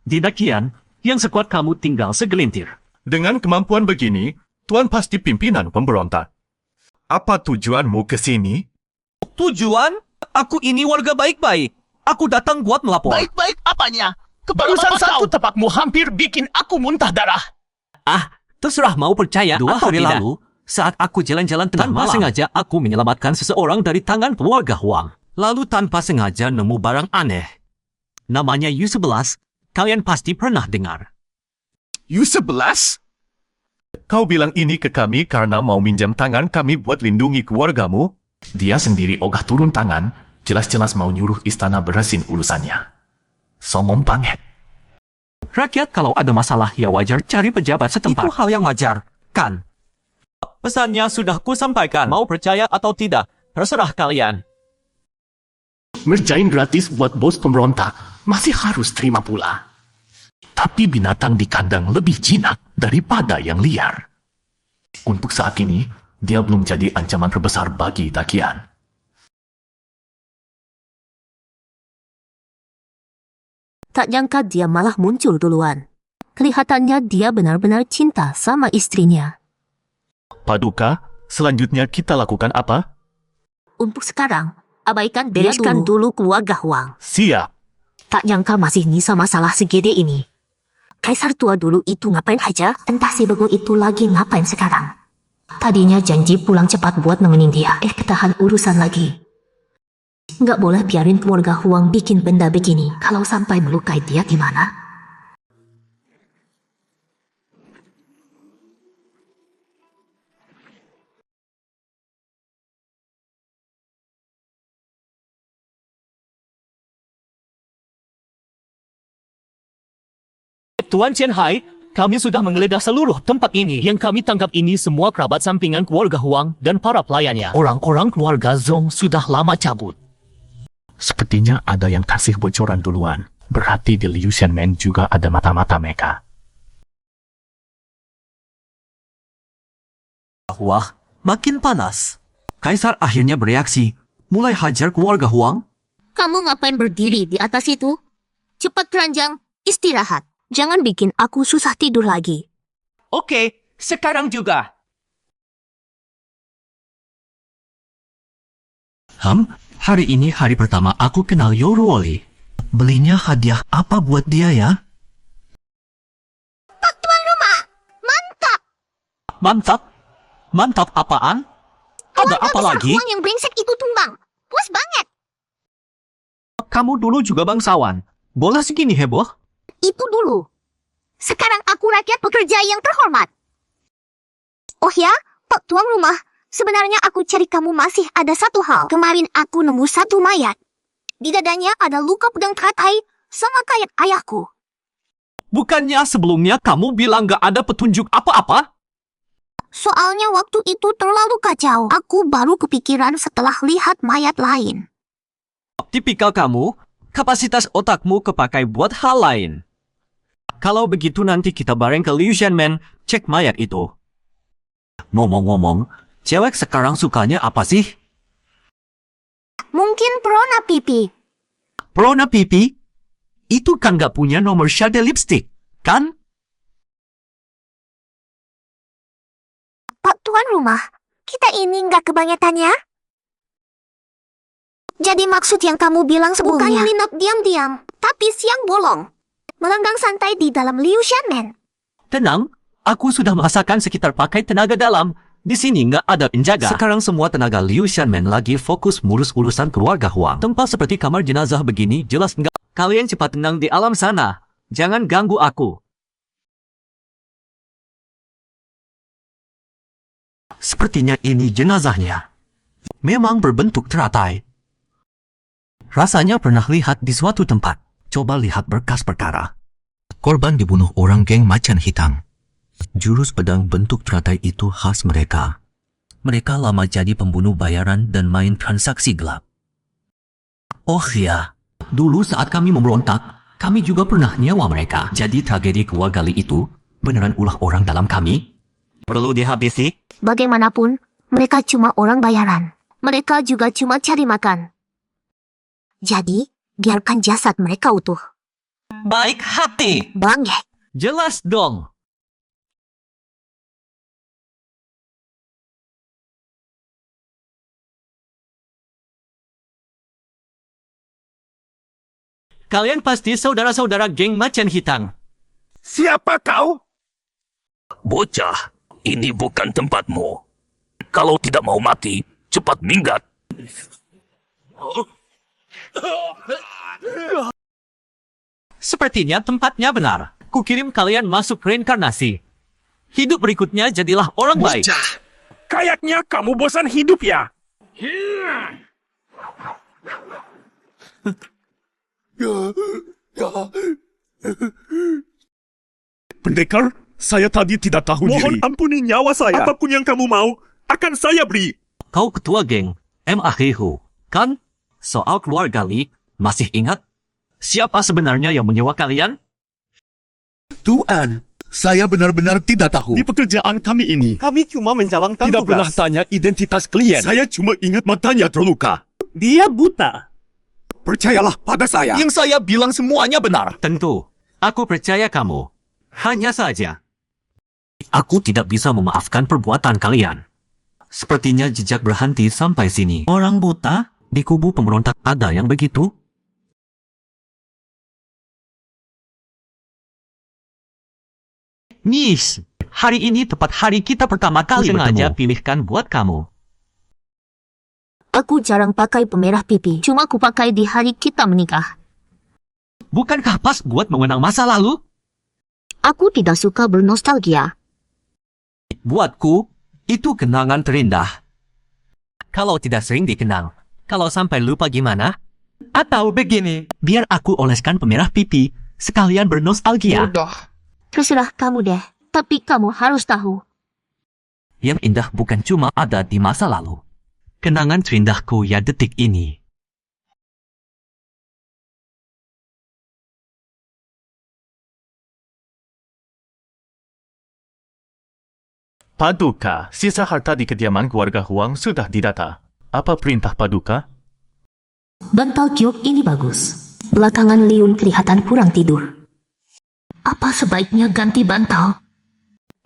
Tidak kian, yang sekuat kamu tinggal segelintir. Dengan kemampuan begini, Tuan pasti pimpinan pemberontak. Apa tujuanmu ke sini? Tujuan? Aku ini warga baik-baik. Aku datang buat melapor. Baik-baik apanya? Barusan satu tepakmu hampir bikin aku muntah darah. Terserah mau percaya 2 hari lalu, saat aku jalan-jalan tengah malam, sengaja aku menyelamatkan seseorang dari tangan keluarga Huang. Lalu tanpa sengaja nemu barang aneh. Namanya U11, kalian pasti pernah dengar. U11? Kau bilang ini ke kami karena mau minjam tangan kami buat lindungi keluargamu? Dia sendiri ogah turun tangan, jelas-jelas mau nyuruh istana beresin urusannya. Somong banget. Rakyat kalau ada masalah ya wajar cari pejabat setempat. Itu hal yang wajar, kan? Pesannya sudah ku sampaikan. Mau percaya atau tidak, terserah kalian. Ngerjain gratis buat bos pemberontak, masih harus terima pula. Tapi binatang di kandang lebih jinak daripada yang liar. Untuk saat ini, dia belum jadi ancaman terbesar bagi Takian. Tak jangka dia malah muncul duluan. Kelihatannya dia benar-benar cinta sama istrinya. Paduka, selanjutnya kita lakukan apa? Untuk sekarang, abaikan bereskan dulu keluarga Huang. Siap. Tak jangka masih nisa masalah segede ini. Kaisar tua dulu itu ngapain aja? Entah si bego itu lagi ngapain sekarang. Tadinya janji pulang cepat buat nemenin dia. Ketahan urusan lagi. Nggak boleh biarin keluarga Huang bikin benda begini. Kalau sampai melukai dia gimana? Tuan Chen Hai, kami sudah menggeledah seluruh tempat ini. Yang kami tangkap ini semua kerabat sampingan keluarga Huang dan para pelayannya. Orang-orang keluarga Zhong sudah lama cabut. Sepertinya ada yang kasih bocoran duluan. Berarti di Liu Xianmen juga ada mata-mata mereka. Wah, makin panas. Kaisar akhirnya bereaksi, mulai hajar keluarga Huang. Kamu ngapain berdiri di atas itu? Cepat keranjang, istirahat. Jangan bikin aku susah tidur lagi. Oke, sekarang juga. Hari ini hari pertama aku kenal Yoruoli. Belinya hadiah apa buat dia ya? Pak Tuan Rumah, mantap! Mantap? Mantap apaan? Ada apa lagi? Uang yang brengsek itu tumbang. Puas banget. Kamu dulu juga bangsawan. Bola segini heboh? Itu dulu. Sekarang aku rakyat pekerja yang terhormat. Oh ya, Pak Tuan Rumah, sebenarnya aku cari kamu masih ada satu hal. Kemarin aku nemu satu mayat. Di dadanya ada luka pedang teratai sama kayak ayahku. Bukannya sebelumnya kamu bilang gak ada petunjuk apa-apa? Soalnya waktu itu terlalu kacau. Aku baru kepikiran setelah lihat mayat lain. Tipikal kamu, kapasitas otakmu kepakai buat hal lain. Kalau begitu nanti kita bareng ke Liu Xianmen, cek mayat itu. Ngomong-ngomong, cewek sekarang sukanya apa sih? Mungkin Prona pipi. Prona pipi? Itu kan gak punya nomor shade lipstick, kan? Pak Tuan Rumah, kita ini nggak kebanyakan ya? Jadi maksud yang kamu bilang sebelumnya bukan nyelinap diam-diam, tapi siang bolong. Melenggang santai di dalam Liu Xianmen. Tenang, aku sudah merasakan sekitar pakai tenaga dalam. Di sini nggak ada penjaga. Sekarang semua tenaga Liu Xianmen lagi fokus ngurus urusan keluarga Huang. Tempat seperti kamar jenazah begini jelas nggak. Kalian cepat tenang di alam sana. Jangan ganggu aku. Sepertinya ini jenazahnya. Memang berbentuk teratai. Rasanya pernah lihat di suatu tempat. Coba lihat berkas perkara. Korban dibunuh orang geng macan hitam. Jurus pedang bentuk teratai itu khas mereka. Mereka lama jadi pembunuh bayaran dan main transaksi gelap. Oh ya, dulu saat kami memberontak, kami juga pernah nyewa mereka. Jadi tragedi keluarga Li itu beneran ulah orang dalam kami? Perlu dihabisi? Bagaimanapun, mereka cuma orang bayaran. Mereka juga cuma cari makan. Jadi, biarkan jasad mereka utuh. Baik hati. Bangke. Jelas dong. Kalian pasti saudara-saudara geng macan hitam. Siapa kau? Bocah, ini bukan tempatmu. Kalau tidak mau mati, cepat minggat. Sepertinya tempatnya benar. Kukirim kalian masuk reinkarnasi. Hidup berikutnya jadilah orang baik. Bocah, kayaknya kamu bosan hidup ya? Pendekar, saya tadi tidak tahu diri. Mohon ampuni nyawa saya. Apapun yang kamu mau, akan saya beri. Kau ketua geng M.A.H.U, kan? Soal keluarga Li, masih ingat? Siapa sebenarnya yang menyewa kalian? Tuan, saya benar-benar tidak tahu. Di pekerjaan kami ini, Kami cuma menjalankan tidak pernah tanya identitas klien. Saya cuma ingat matanya terluka. Dia buta. Percayalah pada saya. Yang saya bilang semuanya benar. Tentu, aku percaya kamu. Hanya saja, aku tidak bisa memaafkan perbuatan kalian. Sepertinya jejak berhenti sampai sini. Orang buta? Di kubu pemberontak ada yang begitu? Nis, hari ini tepat hari kita pertama kali bertemu. Sengaja pilihkan buat kamu. Aku jarang pakai pemerah pipi. Cuma aku pakai di hari kita menikah. Bukankah pas buat mengenang masa lalu? Aku tidak suka bernostalgia. Buatku, itu kenangan terindah. Kalau tidak sering dikenang, kalau sampai lupa gimana? Atau begini, biar aku oleskan pemerah pipi, sekalian bernostalgia. Terserah kamu deh. Tapi kamu harus tahu. Yang indah bukan cuma ada di masa lalu. Kenangan terindahku ya detik ini. Paduka, sisa harta di kediaman keluarga Huang sudah didata. Apa perintah Paduka? Bantal giok ini bagus. Belakangan Liun kelihatan kurang tidur. Apa sebaiknya ganti bantal?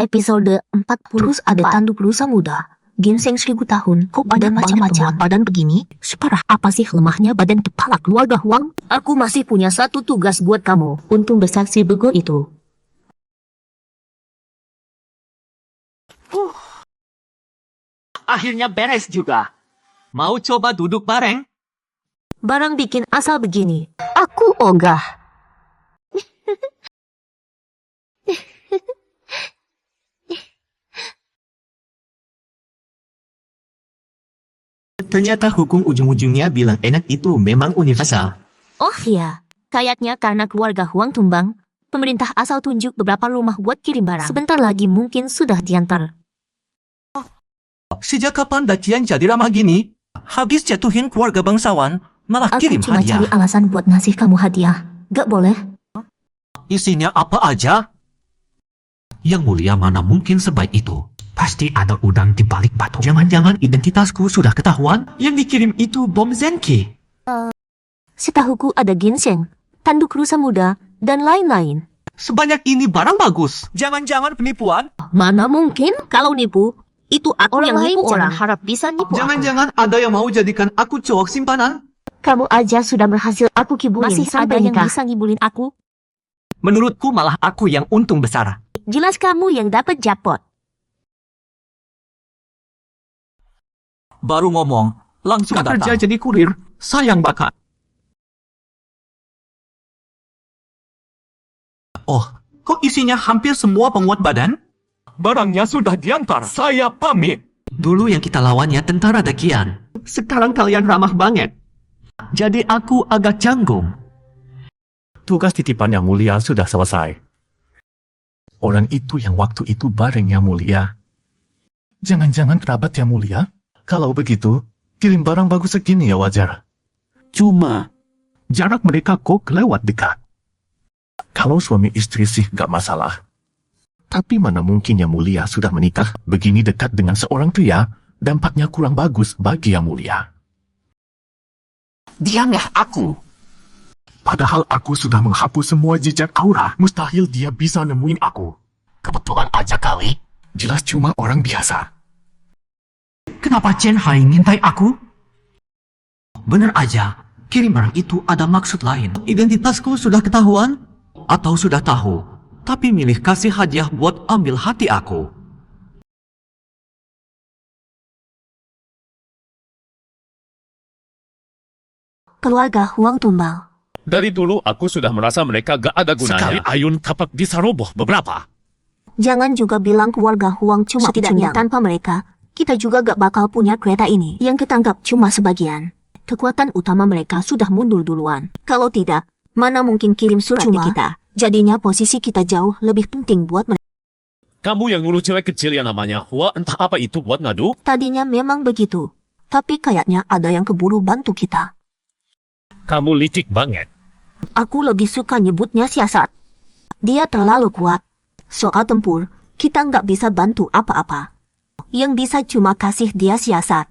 Episode 40 ada tanduk rusa muda. Ginseng 1000 tahun. Kok badan macam-macam badan begini? Separah apa sih lemahnya badan kepala keluarga Huang? Aku masih punya satu tugas buat kamu. Untung bersaksi bego itu. Akhirnya beres juga. Mau coba duduk bareng? Barang bikin asal begini. Aku ogah. Ternyata hukum ujung-ujungnya bilang enak itu memang universal. Oh iya, kayaknya karena keluarga Huang tumbang, pemerintah asal tunjuk beberapa rumah buat kirim barang. Sebentar lagi mungkin sudah diantar. Sejak kapan Dacian jadi ramah gini? Habis jatuhin keluarga bangsawan, malah Aku kirim cuma hadiah. cari alasan buat ngasih kamu hadiah. Gak boleh? Isinya apa aja? Yang mulia mana mungkin sebaik itu? Pasti ada udang di balik batu. Jangan-jangan identitasku sudah ketahuan? Yang dikirim itu bom Zenki. Setahuku ada ginseng, tanduk rusa muda, dan lain-lain. Sebanyak ini barang bagus. Jangan-jangan penipuan? Mana mungkin kalau nipu? Itu aku yang nipu orang. Harap bisa nipu Jangan-jangan ada yang mau jadikan aku cowok simpanan? Kamu aja sudah berhasil aku kibulin. Masih ada yang bisa ngibulin aku? Menurutku malah aku yang untung besar. Jelas kamu yang dapat jackpot. Baru ngomong, langsung datang. Kerja jadi kurir, sayang bakat. Oh, kok isinya hampir semua penguat badan? Barangnya sudah diantar. Saya pamit. Dulu yang kita lawannya tentara Dakian. Sekarang kalian ramah banget. Jadi aku agak canggung. Tugas titipan yang mulia sudah selesai. Orang itu yang waktu itu bareng yang mulia. Jangan-jangan kerabat yang mulia? Kalau begitu, kirim barang bagus segini ya wajar. Cuma, jarak mereka kok kelewat dekat. Kalau suami istri sih gak masalah. Tapi mana mungkin yang mulia sudah menikah begini dekat dengan seorang pria, dampaknya kurang bagus bagi yang mulia. Diamlah aku. Padahal aku sudah menghapus semua jejak aura, mustahil dia bisa nemuin aku. Kebetulan aja kali, jelas cuma orang biasa. Kenapa Chen Hai ngintai aku? Bener aja, kirim barang itu ada maksud lain. Identitasku sudah ketahuan? Atau sudah tahu, tapi milih kasih hadiah buat ambil hati aku. Keluarga Huang tumbang. Dari dulu aku sudah merasa mereka gak ada gunanya. Sekali ayun tapak bisa roboh beberapa. Jangan juga bilang keluarga Huang cuma setidaknya tanpa mereka, kita juga gak bakal punya kereta ini. Yang ketangkap cuma sebagian. Kekuatan utama mereka sudah mundur duluan. Kalau tidak, mana mungkin kirim surat ke kita. Jadinya posisi kita jauh lebih penting buat mereka. Kamu yang ngurus cewek kecil yang namanya Hua, entah apa itu buat ngadu? Tadinya memang begitu. Tapi kayaknya ada yang keburu bantu kita. Kamu licik banget. Aku lebih suka nyebutnya siasat. Dia terlalu kuat. Soal tempur, kita nggak bisa bantu apa-apa. Yang bisa cuma kasih dia siasat.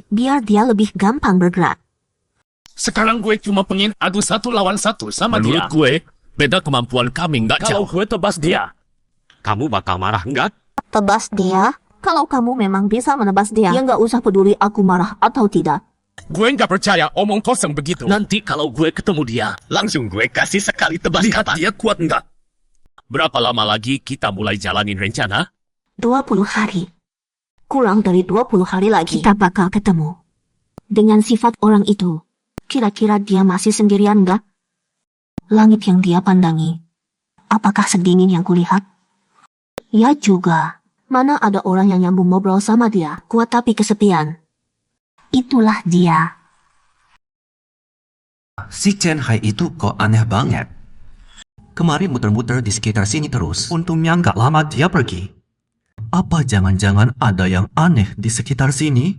Biar dia lebih gampang bergerak. Sekarang gue cuma pengen adu 1 lawan 1 sama dia. Menurut gue, Beda kemampuan kami nggak kalau jauh. gue tebas dia, kamu bakal marah enggak? Tebas dia? Kalau kamu memang bisa menebas dia, ya nggak usah peduli aku marah atau tidak. Gue nggak percaya omong kosong begitu. Nanti kalau gue ketemu dia, langsung gue kasih sekali tebas kata. Dia kuat nggak? Berapa lama lagi kita mulai jalanin rencana? 20 hari. Kurang dari 20 hari lagi kita bakal ketemu. Dengan sifat orang itu, kira-kira dia masih sendirian nggak? Langit yang dia pandangi, apakah sedingin yang kulihat? Ya juga, mana ada orang yang nyambung ngobrol sama dia, kuat tapi kesepian. Itulah dia. Si Chen Hai itu kok aneh banget. Kemarin muter-muter di sekitar sini terus. Untungnya nggak lama dia pergi. Apa jangan-jangan ada yang aneh di sekitar sini?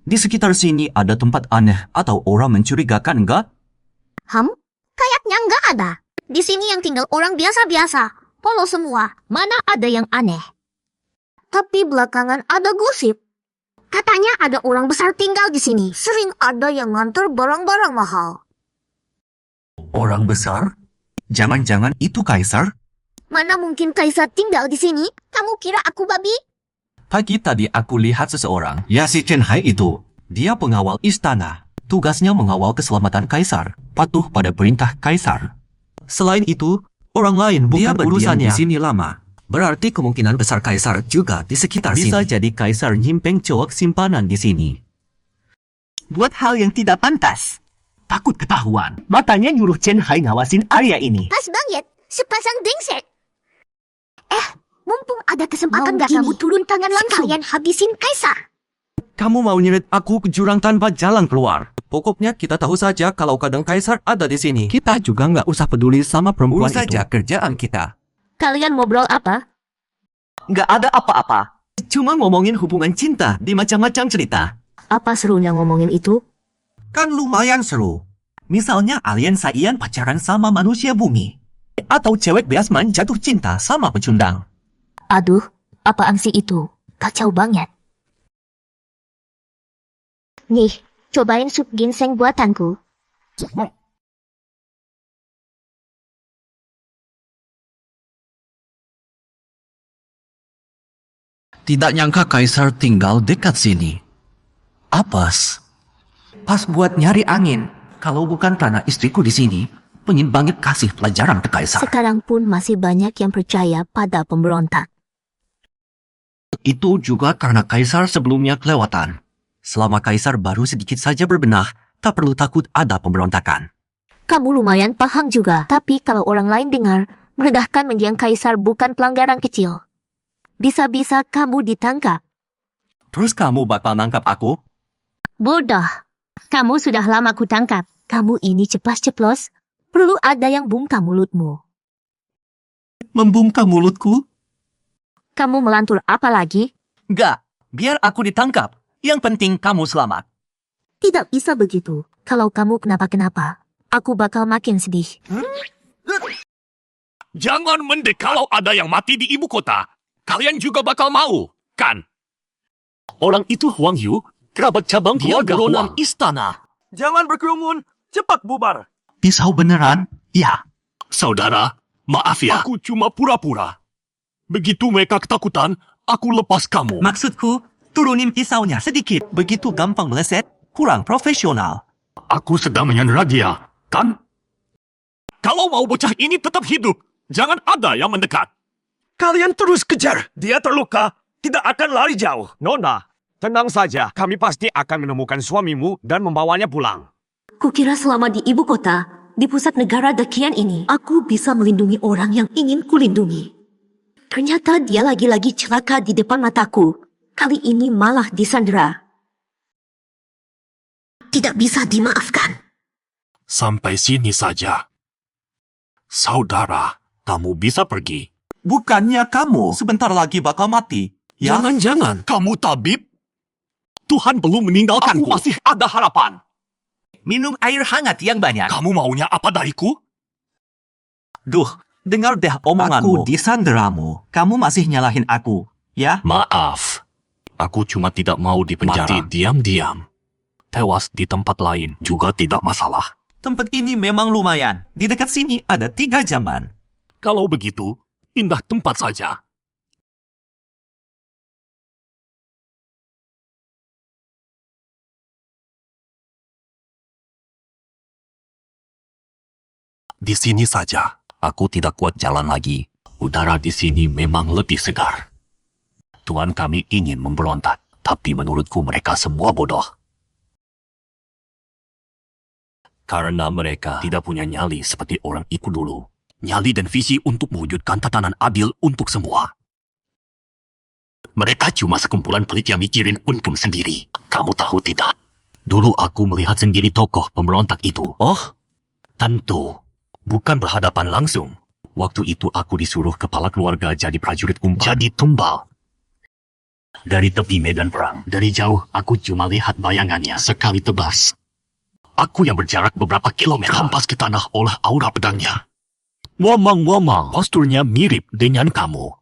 Di sekitar sini ada tempat aneh atau orang mencurigakan nggak? Kayaknya nggak ada. Di sini yang tinggal orang biasa-biasa. Polos semua, mana ada yang aneh. Tapi belakangan ada gosip. Katanya ada orang besar tinggal di sini. Sering ada yang nganter barang-barang mahal. Orang besar? Jangan-jangan itu kaisar? Mana mungkin kaisar tinggal di sini? Kamu kira aku babi? Pagi tadi aku lihat seseorang. Ya, si Chen Hai itu. Dia pengawal istana. Tugasnya mengawal keselamatan kaisar. Patuh pada perintah kaisar. Selain itu, orang lain bukan urusannya. Dia di sini lama. Berarti kemungkinan besar kaisar juga di sekitar sini. Bisa jadi kaisar nyimpeng cowok simpanan di sini. Buat hal yang tidak pantas. Takut ketahuan. Matanya nyuruh Chen Hai ngawasin area ini. Pas banget, sepasang brengsek. Mumpung ada kesempatan gak kamu turun tangan langsung. Kalian habisin kaisar. Kamu mau nyeret aku ke jurang tanpa jalan keluar. Pokoknya kita tahu saja kalau kadang kaisar ada di sini. Kita juga nggak usah peduli sama perempuan itu. Urus saja kerjaan kita. Kalian ngobrol apa? Nggak ada apa-apa. Cuma ngomongin hubungan cinta di macam-macam cerita. Apa serunya ngomongin itu? Kan lumayan seru. Misalnya alien Saiyan pacaran sama manusia bumi. Atau cewek Biasman jatuh cinta sama pecundang. Aduh, apaan sih itu? Kacau banget. Nih, cobain sup ginseng buatanku. Tidak nyangka kaisar tinggal dekat sini. Apes. Pas buat nyari angin. Kalau bukan karena istriku di sini, pengen banget kasih pelajaran ke kaisar. Sekarang pun masih banyak yang percaya pada pemberontak. Itu juga karena kaisar sebelumnya kelewatan. Selama kaisar baru sedikit saja berbenah, tak perlu takut ada pemberontakan. Kamu lumayan paham juga, tapi kalau orang lain dengar, merendahkan mendiang kaisar bukan pelanggaran kecil. Bisa-bisa kamu ditangkap. Terus kamu bakal nangkap aku? Bodoh. Kamu sudah lama kutangkap. Kamu ini ceplas-ceplos. Perlu ada yang bungkam mulutmu. Membungkam mulutku? Kamu melantur apa lagi? Nggak, biar aku ditangkap. Yang penting kamu selamat. Tidak bisa begitu. Kalau kamu kenapa-kenapa, aku bakal makin sedih. Jangan mendekat. Kalau ada yang mati di ibu kota, kalian juga bakal mau, kan? Orang itu Huang Yu, kerabat cabang keluarga Huang. Istana. Jangan berkerumun, cepat bubar. Pisau beneran? Ya. Saudara, maaf ya. Aku cuma pura-pura. Begitu mereka ketakutan, aku lepas kamu. Maksudku, turunin pisaunya sedikit. Begitu gampang meleset, kurang profesional. Aku sedang menyandera dia, kan? Kalau mau bocah ini tetap hidup, jangan ada yang mendekat. Kalian terus kejar. Dia terluka, tidak akan lari jauh. Nona, tenang saja. Kami pasti akan menemukan suamimu dan membawanya pulang. Kukira selama di ibu kota, di pusat negara dekian ini, aku bisa melindungi orang yang ingin kulindungi. Ternyata dia lagi-lagi celaka di depan mataku. Kali ini malah disandera. Tidak bisa dimaafkan. Sampai sini saja. Saudara, kamu bisa pergi. Bukannya kamu sebentar lagi bakal mati. Ya? Jangan-jangan kamu tabib? Tuhan belum meninggalkanku. Aku masih ada harapan. Minum air hangat yang banyak. Kamu maunya apa dariku? Duh, dengar deh omonganmu. Aku disanderamu. Kamu masih nyalahin aku, ya? Maaf. Aku cuma tidak mau dipenjara. Mati diam-diam. Tewas di tempat lain juga tidak masalah. Tempat ini memang lumayan. Di dekat sini ada 3 jamban. Kalau begitu, pindah tempat saja. Di sini saja. Aku tidak kuat jalan lagi. Udara di sini memang lebih segar. Tuan kami ingin memberontak, tapi menurutku mereka semua bodoh. Karena mereka tidak punya nyali seperti orang itu dulu. Nyali dan visi untuk mewujudkan tatanan adil untuk semua. Mereka cuma sekumpulan pelit yang mikirin untung sendiri. Kamu tahu tidak? Dulu aku melihat sendiri tokoh pemberontak itu. Oh, Tentu, bukan berhadapan langsung. Waktu itu aku disuruh kepala keluarga jadi prajurit umpan. Jadi tumbal. Dari tepi medan perang, dari jauh aku cuma lihat bayangannya sekali tebas. Aku yang berjarak beberapa kilometer hampas ke tanah oleh aura pedangnya. Womong-womong, posturnya mirip dengan kamu.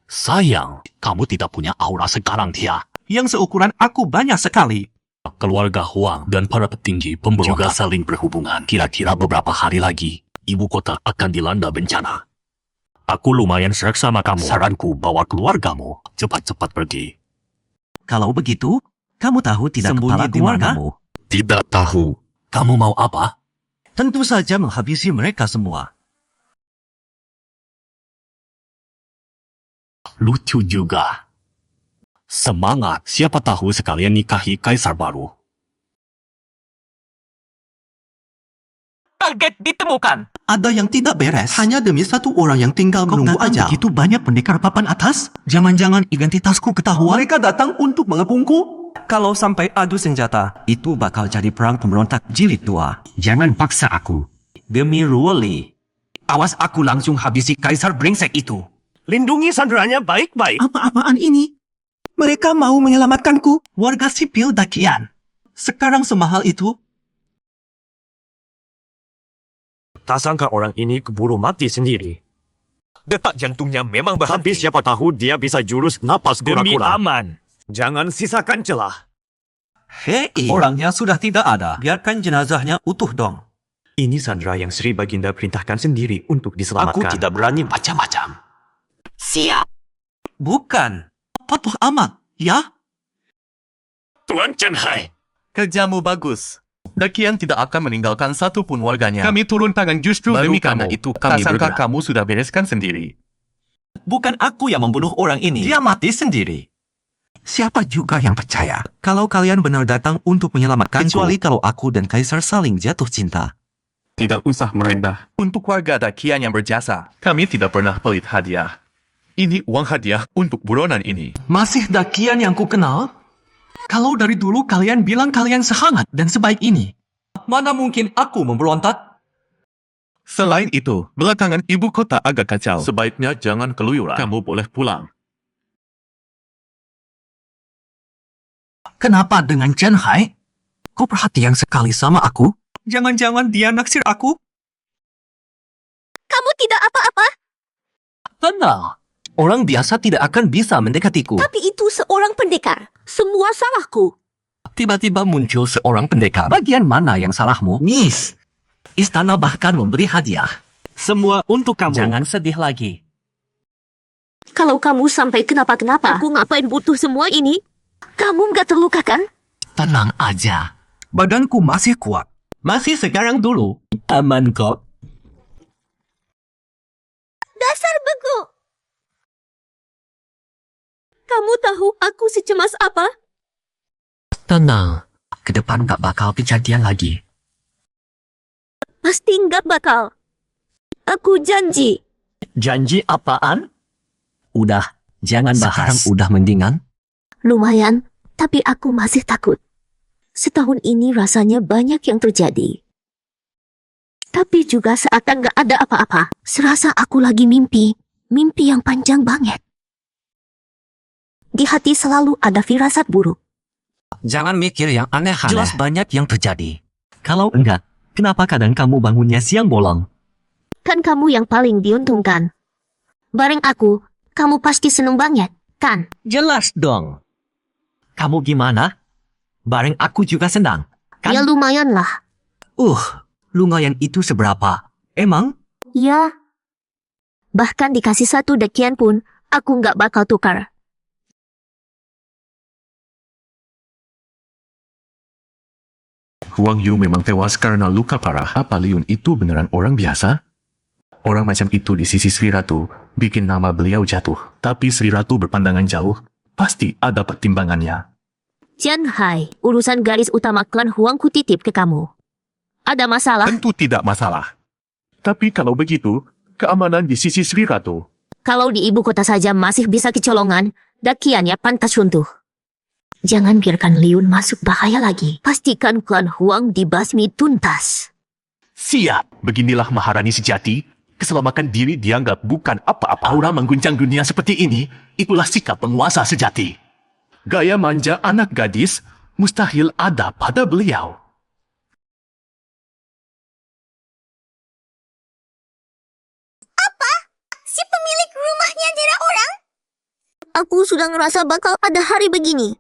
Sayang, kamu tidak punya aura sekarang dia. yang seukuran aku banyak sekali. Keluarga Huang dan para petinggi pemberontak juga saling berhubungan. Kira-kira beberapa hari lagi, ibu kota akan dilanda bencana. Aku lumayan serak sama kamu. Saranku bawa keluargamu cepat-cepat pergi. Kalau begitu, kamu tahu tidak kepala keluargamu? Tidak tahu. Kamu mau apa? Tentu saja menghabisi mereka semua. Lucu juga. Semangat, siapa tahu sekalian nikahi kaisar baru. Target ditemukan. Ada yang tidak beres. Hanya demi satu orang yang tinggal menunggu aja. Begitu banyak pendekar papan atas. Jangan-jangan identitasku ketahuan. Mereka datang untuk mengepungku. Kalau sampai adu senjata, itu bakal jadi perang pemberontak jilid 2. Jangan paksa aku. Demi Ruoli. Awas aku langsung habisi kaisar brengsek itu. Lindungi sanderanya baik-baik. Apa-apaan ini? Mereka mau menyelamatkanku. Warga sipil Dakian. Sekarang semahal itu. Tak sangka orang ini keburu mati sendiri. Detak jantungnya memang berhenti. Tapi siapa tahu dia bisa jurus napas kura-kura. Demi aman, jangan sisakan celah. Hei, orangnya sudah tidak ada. Biarkan jenazahnya utuh dong. Ini Sandra yang Sri Baginda perintahkan sendiri untuk diselamatkan. Aku tidak berani macam-macam. Siap. Bukan. Patuh amat, ya? Tuan Chen Hai. Kerjamu bagus. Dakian tidak akan meninggalkan satu pun warganya. Kami turun tangan justru demi karena itu kami bergerak. Kamu sudah bereskan sendiri. Bukan aku yang membunuh orang ini. Dia mati sendiri. Siapa juga yang percaya? Kalau kalian benar datang untuk menyelamatkanku. Kecuali kalau aku dan Kaisar saling jatuh cinta. Tidak usah merendah. Untuk warga Dakian yang berjasa, kami tidak pernah pelit hadiah. Ini uang hadiah untuk buronan ini. Masih Dakian yang ku kenal? Kalau dari dulu kalian bilang kalian sehangat dan sebaik ini. Mana mungkin aku memberontak? Selain itu, belakangan ibu kota agak kacau. Sebaiknya jangan keluyuran. Kamu boleh pulang. Kenapa dengan Chen Hai? Kau perhatian sekali sama aku? Jangan-jangan dia naksir aku? Kamu tidak apa-apa, Tenang. Orang biasa tidak akan bisa mendekatiku. tapi itu seorang pendekar. Semua salahku. Tiba-tiba muncul seorang pendekar. Bagian mana yang salahmu? Nis. Istana bahkan memberi hadiah. Semua untuk kamu. Jangan sedih lagi. Kalau kamu sampai kenapa-kenapa, aku ngapain butuh semua ini? Kamu nggak terluka kan? Tenang aja. Badanku masih kuat. Masih sekarang dulu. Aman kok. Dasar bego. Kamu tahu aku secemas apa? Tenang. Ke depan gak bakal kejadian lagi. Pasti nggak bakal. Aku janji. Janji apaan? Udah, jangan Sekarang bahas. udah mendingan? Lumayan, tapi aku masih takut. Setahun ini rasanya banyak yang terjadi. Tapi juga seakan nggak ada apa-apa. Serasa aku lagi mimpi. Mimpi yang panjang banget. Di hati selalu ada firasat buruk. Jangan mikir yang aneh-aneh. Jelas banyak yang terjadi. Kalau enggak, kenapa kadang kamu bangunnya siang bolong? Kan kamu yang paling diuntungkan. Bareng aku, kamu pasti seneng banget, kan? Jelas dong. Kamu gimana? Bareng aku juga senang. Kan? Ya lumayan lah. Lumayan itu seberapa? Emang? Ya. Bahkan dikasih 1 dekian pun, aku nggak bakal tukar. Huang Yu memang tewas karena luka parah. Apa Liun itu beneran orang biasa? Orang macam itu di sisi Sri Ratu bikin nama beliau jatuh. Tapi Sri Ratu berpandangan jauh. Pasti ada pertimbangannya. Chen Hai, urusan garis utama klan Huang ku titip ke kamu. Ada masalah? Tentu tidak masalah. Tapi kalau begitu, keamanan di sisi Sri Ratu. Kalau di ibu kota saja masih bisa kecolongan, dakiannya pantas runtuh. Jangan biarkan Liun masuk bahaya lagi. Pastikan klan Huang dibasmi tuntas. Siap. Beginilah Maharani sejati. Keselamatan diri dianggap bukan apa-apa. Aura mengguncang dunia seperti ini, itulah sikap penguasa sejati. Gaya manja anak gadis mustahil ada pada beliau. Si pemilik rumahnya nyerah orang? Aku sudah ngerasa bakal ada hari begini.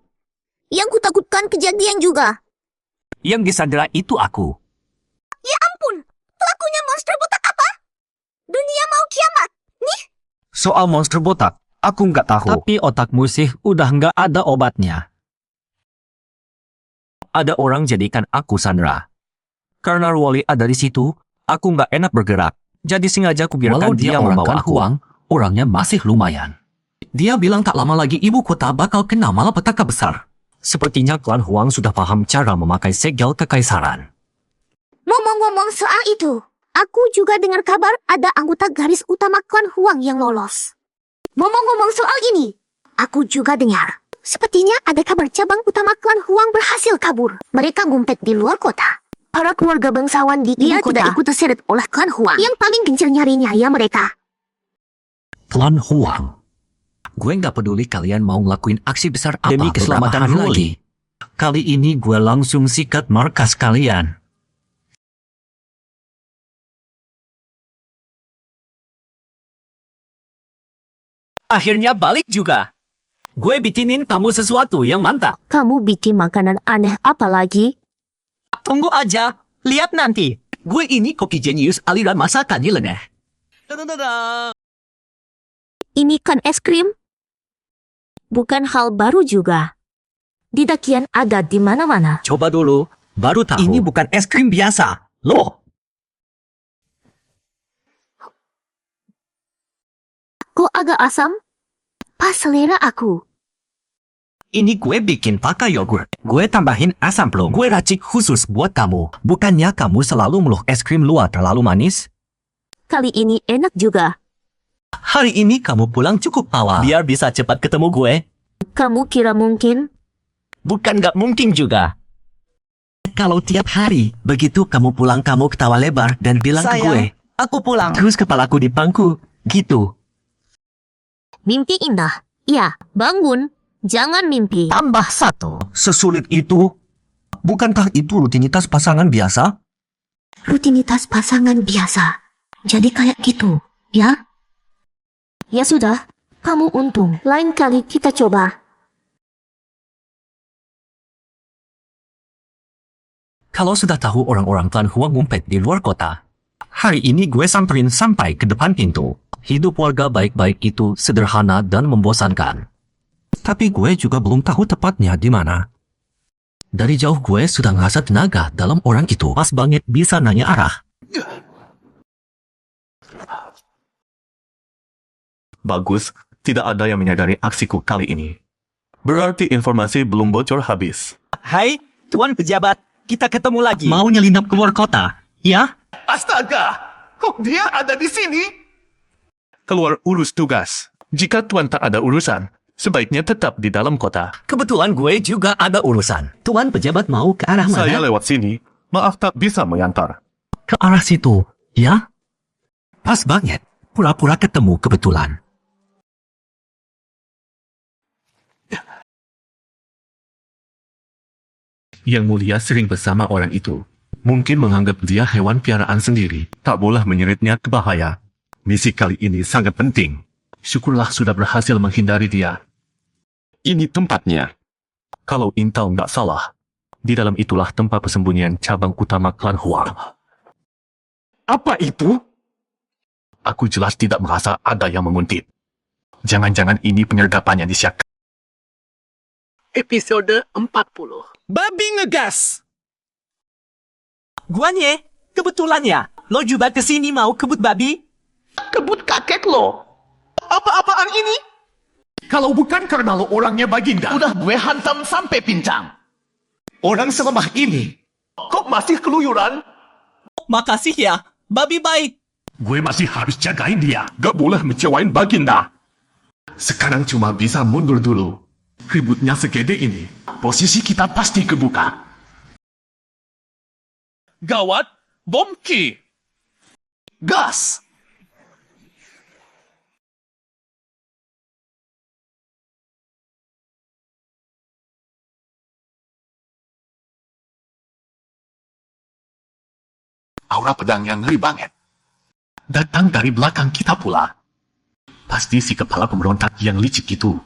Yang kutakutkan kejadian juga. Yang disandera itu aku. Ya ampun, pelakunya monster botak apa? Dunia mau kiamat, nih? Soal monster botak, aku nggak tahu. Tapi otakmu sih udah nggak ada obatnya. Ada orang jadikan aku sandera. Karena Wally ada di situ, aku nggak enak bergerak. Jadi sengaja aku biarkan dia membawa aku. Huang, orangnya masih lumayan. Dia bilang tak lama lagi ibu kota bakal kena malapetaka besar. Sepertinya klan Huang sudah paham cara memakai segel kekaisaran. Ngomong-ngomong soal itu, aku juga dengar kabar ada anggota garis utama klan Huang yang lolos. Ngomong-ngomong soal ini, aku juga dengar. Sepertinya ada kabar cabang utama klan Huang berhasil kabur. Mereka ngumpet di luar kota. Para keluarga bangsawan di ibu kota tidak ikut terseret oleh klan Huang. Yang paling gencar nyarinya ya mereka. Klan Huang. Gue nggak peduli kalian mau ngelakuin aksi besar apa Demi keselamatan beberapa hari Wally. lagi. Kali ini gue langsung sikat markas kalian. Akhirnya balik juga. Gue bikinin kamu sesuatu yang mantap. Kamu bikin makanan aneh apa lagi? Tunggu aja, lihat nanti. Gue ini koki jenius aliran masakan nyeleneh. Ini kan es krim? Bukan hal baru juga. Di dakian ada di mana-mana. Coba dulu, baru tahu. Ini bukan es krim biasa. Loh, Kok agak asam? Pas selera aku. ini gue bikin pakai yogurt. Gue tambahin asam plum. Gue racik khusus buat kamu. Bukannya kamu selalu meluh es krim luar terlalu manis? Kali ini enak juga. Hari ini kamu pulang cukup awal. Biar bisa cepat ketemu gue. Kamu kira mungkin? Bukan gak mungkin juga. Kalau tiap hari, begitu kamu pulang kamu ketawa lebar dan bilang ke gue, aku pulang. terus kepalaku di pangku, gitu. Mimpi indah. Ya, bangun. Jangan mimpi. Tambah satu. Sesulit itu? Bukankah itu rutinitas pasangan biasa? Rutinitas pasangan biasa. Jadi kayak gitu, ya? Ya sudah, kamu untung. Lain kali kita coba. Kalau sudah tahu orang-orang klan Huang ngumpet di luar kota, hari ini gue samperin sampai ke depan pintu. Hidup warga baik-baik itu sederhana dan membosankan. Tapi gue juga belum tahu tepatnya di mana. Dari jauh gue sudah ngerasa tenaga dalam orang itu. Pas banget bisa nanya arah. Bagus, tidak ada yang menyadari aksiku kali ini. Berarti informasi belum bocor habis. Hai, Tuan Pejabat. Kita ketemu lagi. Mau nyelinap keluar kota, ya? Astaga! Kok dia ada di sini? Keluar urus tugas. Jika Tuan tak ada urusan, sebaiknya tetap di dalam kota. Kebetulan gue juga ada urusan. Tuan pejabat mau ke arah mana? Saya lewat sini. Maaf tak bisa mengantar. Ke arah situ, ya? Pas banget. Pura-pura ketemu kebetulan. Yang Mulia sering bersama orang itu. Mungkin menganggap dia hewan piaraan sendiri. Tak boleh menyeretnya ke bahaya. Misi kali ini sangat penting. Syukurlah sudah berhasil menghindari dia. Ini tempatnya. Kalau intel nggak salah, di dalam itulah tempat persembunyian cabang utama klan Huang. Apa itu? Aku jelas tidak merasa ada yang menguntit. Jangan-jangan ini penyergapannya disiapkan. Episode 40. Babi ngegas. Guanya, kebetulannya, lo juga kesini mau kebut babi? Kebut kakek lo. Apa-apaan ini? Kalau bukan karena lo orangnya Baginda. Udah gue hantam sampai pincang. Orang selemah ini, kok masih keluyuran? makasih ya. Babi baik. Gue masih harus jagain dia. Gak boleh mecewain Baginda. Sekarang cuma bisa mundur dulu. Ributnya segede ini. Posisi kita pasti kebuka. Gawat, bom Ki. Gas! Aura pedang yang ngeri banget. Datang dari belakang kita pula. Pasti si kepala pemberontak yang licik itu.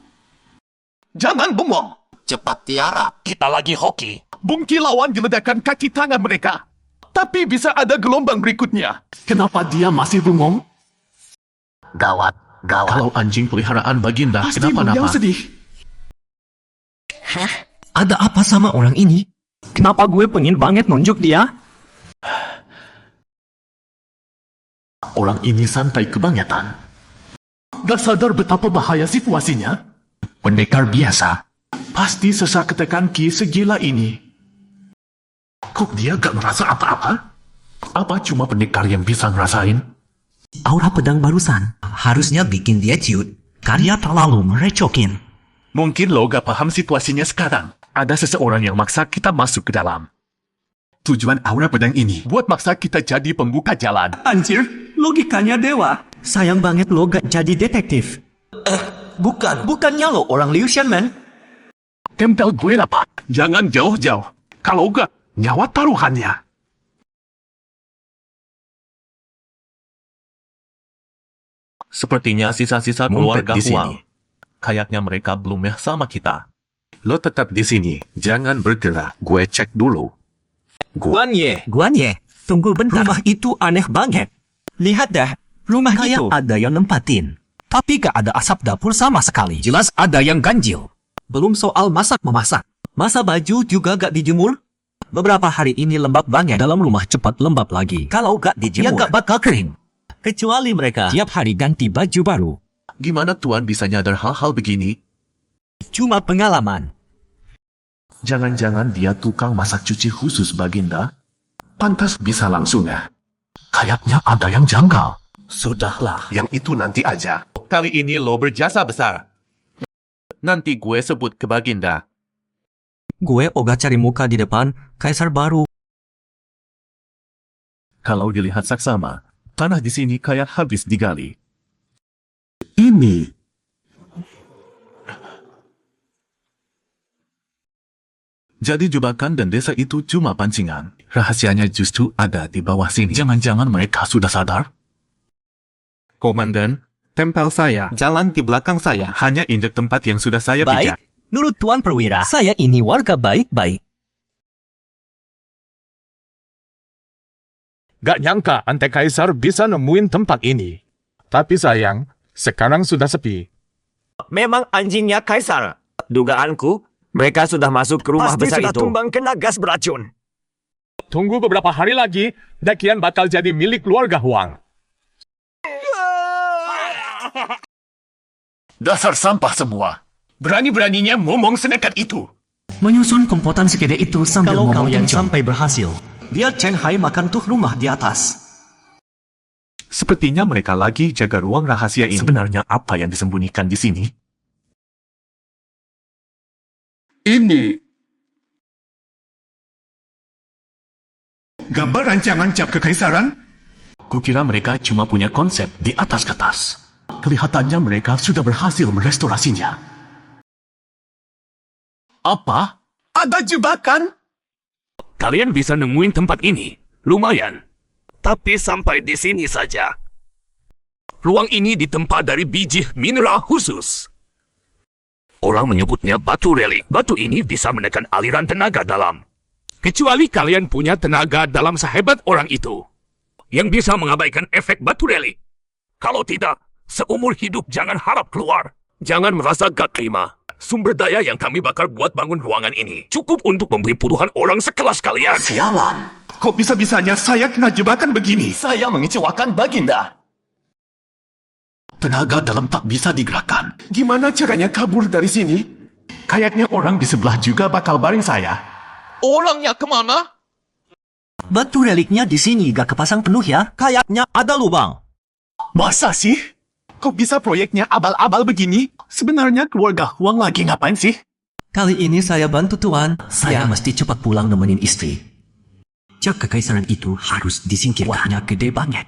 Jangan bengong. Cepat tiara. Kita lagi hoki. Bungki lawan diledakkan kaki tangan mereka. Tapi bisa ada gelombang berikutnya. Kenapa dia masih bengong? Gawat. Kalau anjing peliharaan Baginda, Pasti kenapa-napa? yang sedih. Ada apa sama orang ini? Kenapa gue pengen banget nunjuk dia? Orang ini santai kebangetan. Gak sadar betapa bahaya situasinya. Pendekar biasa. Pasti sesak ketekan Ki segila ini. Kok dia gak merasa apa-apa? Apa cuma pendekar yang bisa ngerasain? Aura pedang barusan harusnya bikin dia ciut. Karya terlalu merecokin. Mungkin lo gak paham situasinya sekarang. Ada seseorang yang maksa kita masuk ke dalam. Tujuan aura pedang ini buat maksa kita jadi pembuka jalan. Anjir, logikanya dewa. Sayang banget lo gak jadi detektif. Bukannya lo orang Liu Shenman? Tempel gue lah, Pak. Jangan jauh-jauh. Kalau gak, nyawa taruhannya. Sepertinya sisa-sisa Ngumpet keluarga di sini. Huang. Kayaknya mereka belum sama kita. Lo tetap di sini. Jangan bergerak. Gue cek dulu. Guan Ye, tunggu bentar. Rumah itu aneh banget. Lihat dah, rumah Kayak itu. ada yang nempatin. Tapi gak ada asap dapur sama sekali. Jelas ada yang ganjil. Belum soal masak-memasak. Masa baju juga gak dijemur? Beberapa hari ini lembab banget. Dalam rumah cepat lembab lagi. Kalau gak dijemur, ya gak bakal kering. Kecuali mereka tiap hari ganti baju baru. Gimana Tuan bisa nyadar hal-hal begini? Cuma pengalaman. Jangan-jangan dia tukang masak cuci khusus Baginda? Pantas bisa langsung ya. Kayaknya ada yang janggal. Sudahlah. Yang itu nanti aja. Kali ini lo berjasa besar. Nanti gue sebut ke Baginda. Gue ogah cari muka di depan kaisar baru. Kalau dilihat saksama, tanah di sini kayak habis digali. Ini. Jadi jebakan dan desa itu cuma pancingan. Rahasianya justru ada di bawah sini. Jangan-jangan mereka sudah sadar? Komandan, tempel saya. Jalan di belakang saya. Hanya injek tempat yang sudah saya Baik, pijak. nurut Tuan Perwira. Saya ini warga baik-baik. Gak nyangka Ante Kaisar bisa nemuin tempat ini. Tapi sayang, sekarang sudah sepi. Memang anjingnya Kaisar. Dugaanku, mereka sudah masuk ke rumah Pasti besar sudah itu. Tumbang kena gas beracun. Tunggu beberapa hari lagi, Dakian bakal jadi milik keluarga Huang. Dasar sampah semua. Berani-beraninya ngomong senekat itu. Menyusun kompotan segede itu sambil Kalau ngomong kalian kencang. sampai berhasil, biar Chen Hai makan tuh rumah di atas. Sepertinya mereka lagi jaga ruang rahasia ini. Sebenarnya apa yang disembunyikan di sini? Ini. Gambar rancangan cap kekaisaran? Kukira mereka cuma punya konsep di atas kertas. Kelihatannya mereka sudah berhasil merestorasinya. Apa? Ada jebakan? Kalian bisa nemuin tempat ini. Lumayan. Tapi sampai di sini saja. Ruang ini ditempa dari biji mineral khusus. Orang menyebutnya batu relik. Batu ini bisa menekan aliran tenaga dalam. Kecuali kalian punya tenaga dalam sehebat orang itu. Yang bisa mengabaikan efek batu relik. Kalau tidak, seumur hidup jangan harap keluar. Jangan merasa gak terima. Sumber daya yang kami bakal buat bangun ruangan ini cukup untuk membeli puluhan orang sekelas kalian. Sialan. Kok bisa-bisanya saya kena jebakan begini? Saya mengecewakan Baginda. Tenaga dalam tak bisa digerakkan. Gimana caranya kabur dari sini? Kayaknya orang di sebelah juga bakal baring saya. Orangnya kemana? Batu reliknya di sini gak kepasang penuh ya. Kayaknya ada lubang. Masa sih? Kok bisa proyeknya abal-abal begini? Sebenarnya keluarga Huang lagi ngapain sih? Kali ini saya bantu tuan. Saya mesti cepat pulang nemenin istri. Jak kekaisaran itu harus disingkirkannya gede banget.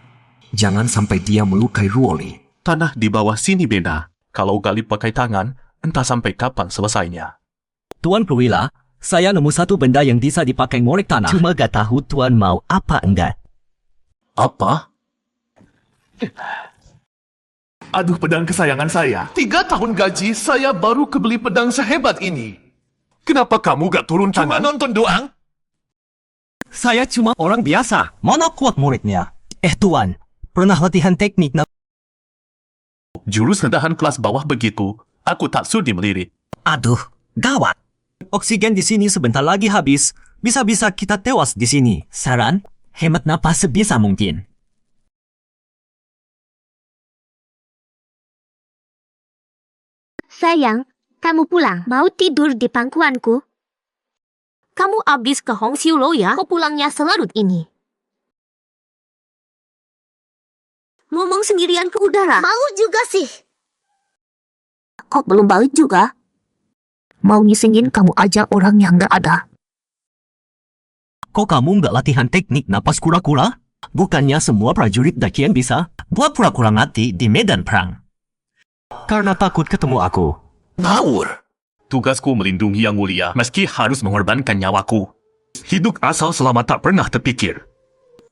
Jangan sampai dia melukai Ruoli. Tanah di bawah sini beda. Kalau gali pakai tangan, entah sampai kapan selesainya. Tuan Pruwila, saya nemu satu benda yang bisa dipakai ngorek tanah. Cuma gak tahu tuan mau apa enggak. Apa? Aduh, pedang kesayangan saya. 3 tahun gaji, saya baru kebeli pedang sehebat ini. Kenapa kamu gak turun tangan? Cuma nonton doang? Saya cuma orang biasa. Mana kuat muridnya? Tuan, pernah latihan teknik Jurus rendahan kelas bawah begitu, aku tak sudi melirik. Aduh, gawat. Oksigen di sini sebentar lagi habis. Bisa-bisa kita tewas di sini. Saran, hemat napas sebisa mungkin. Sayang, kamu pulang. Mau tidur di pangkuanku? Kamu abis ke Hong Xiu Lo ya? Kok pulangnya selarut ini? Ngomong sendirian ke udara. Mau juga sih. Kok belum balik juga? Mau ngisengin kamu aja orang yang gak ada. Kok kamu nggak latihan teknik napas kura-kura? Bukannya semua prajurit dakian bisa buat pura-pura mati di medan perang. Karena takut ketemu aku. Ngawur. Tugasku melindungi Yang Mulia meski harus mengorbankan nyawaku. Hidup asal selama tak pernah terpikir.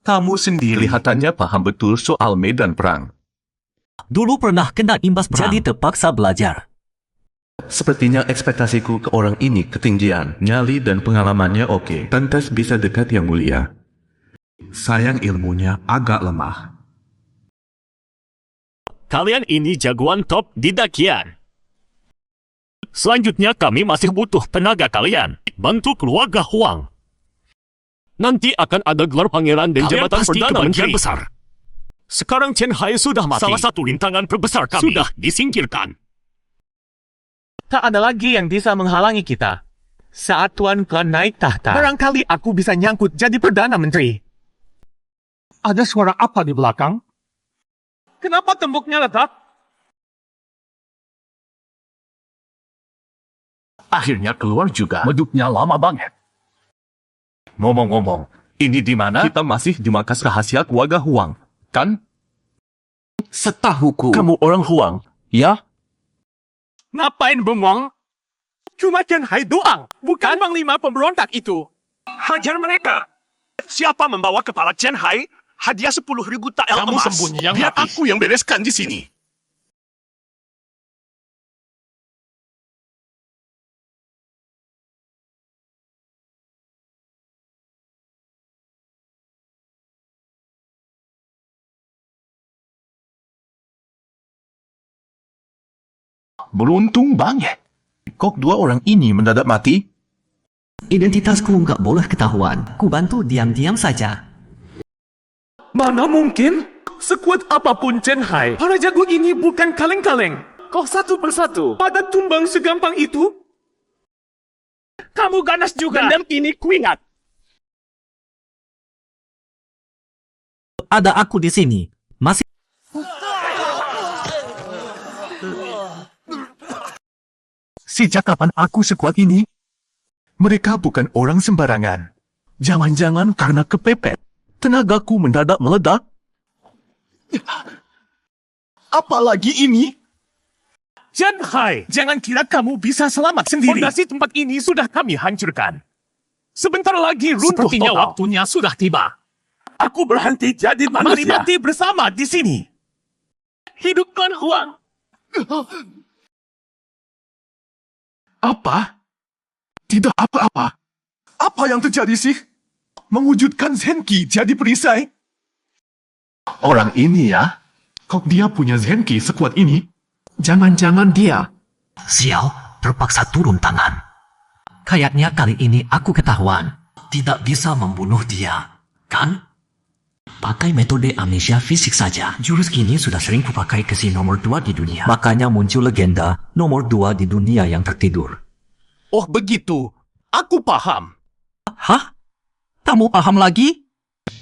Kamu sendiri kelihatannya paham betul soal medan perang. Dulu pernah kena imbas perang, jadi terpaksa belajar. Sepertinya ekspektasiku ke orang ini ketinggian. Nyali dan pengalamannya oke. Pantas bisa dekat Yang Mulia. Sayang ilmunya agak lemah. Kalian ini jagoan top di dakian. Selanjutnya kami masih butuh tenaga kalian. Bantu keluarga Huang. Nanti akan ada gelar pangeran dan jabatan Perdana Menteri besar. Sekarang Chen Hai sudah mati. Salah satu rintangan terbesar kami sudah disingkirkan. Tak ada lagi yang bisa menghalangi kita. Saat Tuan Klan naik tahta, barangkali aku bisa nyangkut jadi Perdana Menteri. Ada suara apa di belakang? Kenapa temboknya retak? Akhirnya keluar juga. Meduknya lama banget. Ngomong-ngomong, ini di mana? Kita masih di markas rahasia keluarga Huang, kan? Setahuku. Kamu orang Huang, ya? Ngapain bengong? Cuma Chen Hai doang, bukan panglima pemberontak itu. Hajar mereka. Siapa membawa kepala Chen Hai? Hadiah 10.000 tael Kamu emas. sembunyi yang biar aku yang bereskan di sini. Beruntung banget. Kok 2 orang ini mendadak mati? Identitasku nggak boleh ketahuan. Ku bantu diam-diam saja. Mana mungkin? Sekuat apapun Chen Hai, para jago ini bukan kaleng-kaleng. Kok satu persatu pada tumbang segampang itu? Kamu ganas juga. Dan ini kuingat. Ada aku di sini. Masih Sejak kapan aku sekuat ini? Mereka bukan orang sembarangan. Jangan-jangan karena kepepet, tenagaku mendadak meledak. Apalagi ini? Chen Hai, jangan kira kamu bisa selamat sendiri. Fondasi tempat ini sudah kami hancurkan. Sebentar lagi runtuh total. Waktunya sudah tiba. Aku berhenti jadi manusia. Mari mati bersama di sini. Hidup Klan Huang. Apa? Tidak apa-apa. Apa yang terjadi sih? Mewujudkan Zenki jadi perisai? Orang ini ya? Kok dia punya Zenki sekuat ini? Jangan-jangan dia. Xiao terpaksa turun tangan. Kayaknya kali ini aku ketahuan. Tidak bisa membunuh dia, kan? Pakai metode amnesia fisik saja. Jurus kini sudah sering kupakai ke si nomor 2 di dunia. Makanya muncul legenda nomor 2 di dunia yang tertidur. Oh begitu. Aku paham. Hah? Kamu paham lagi?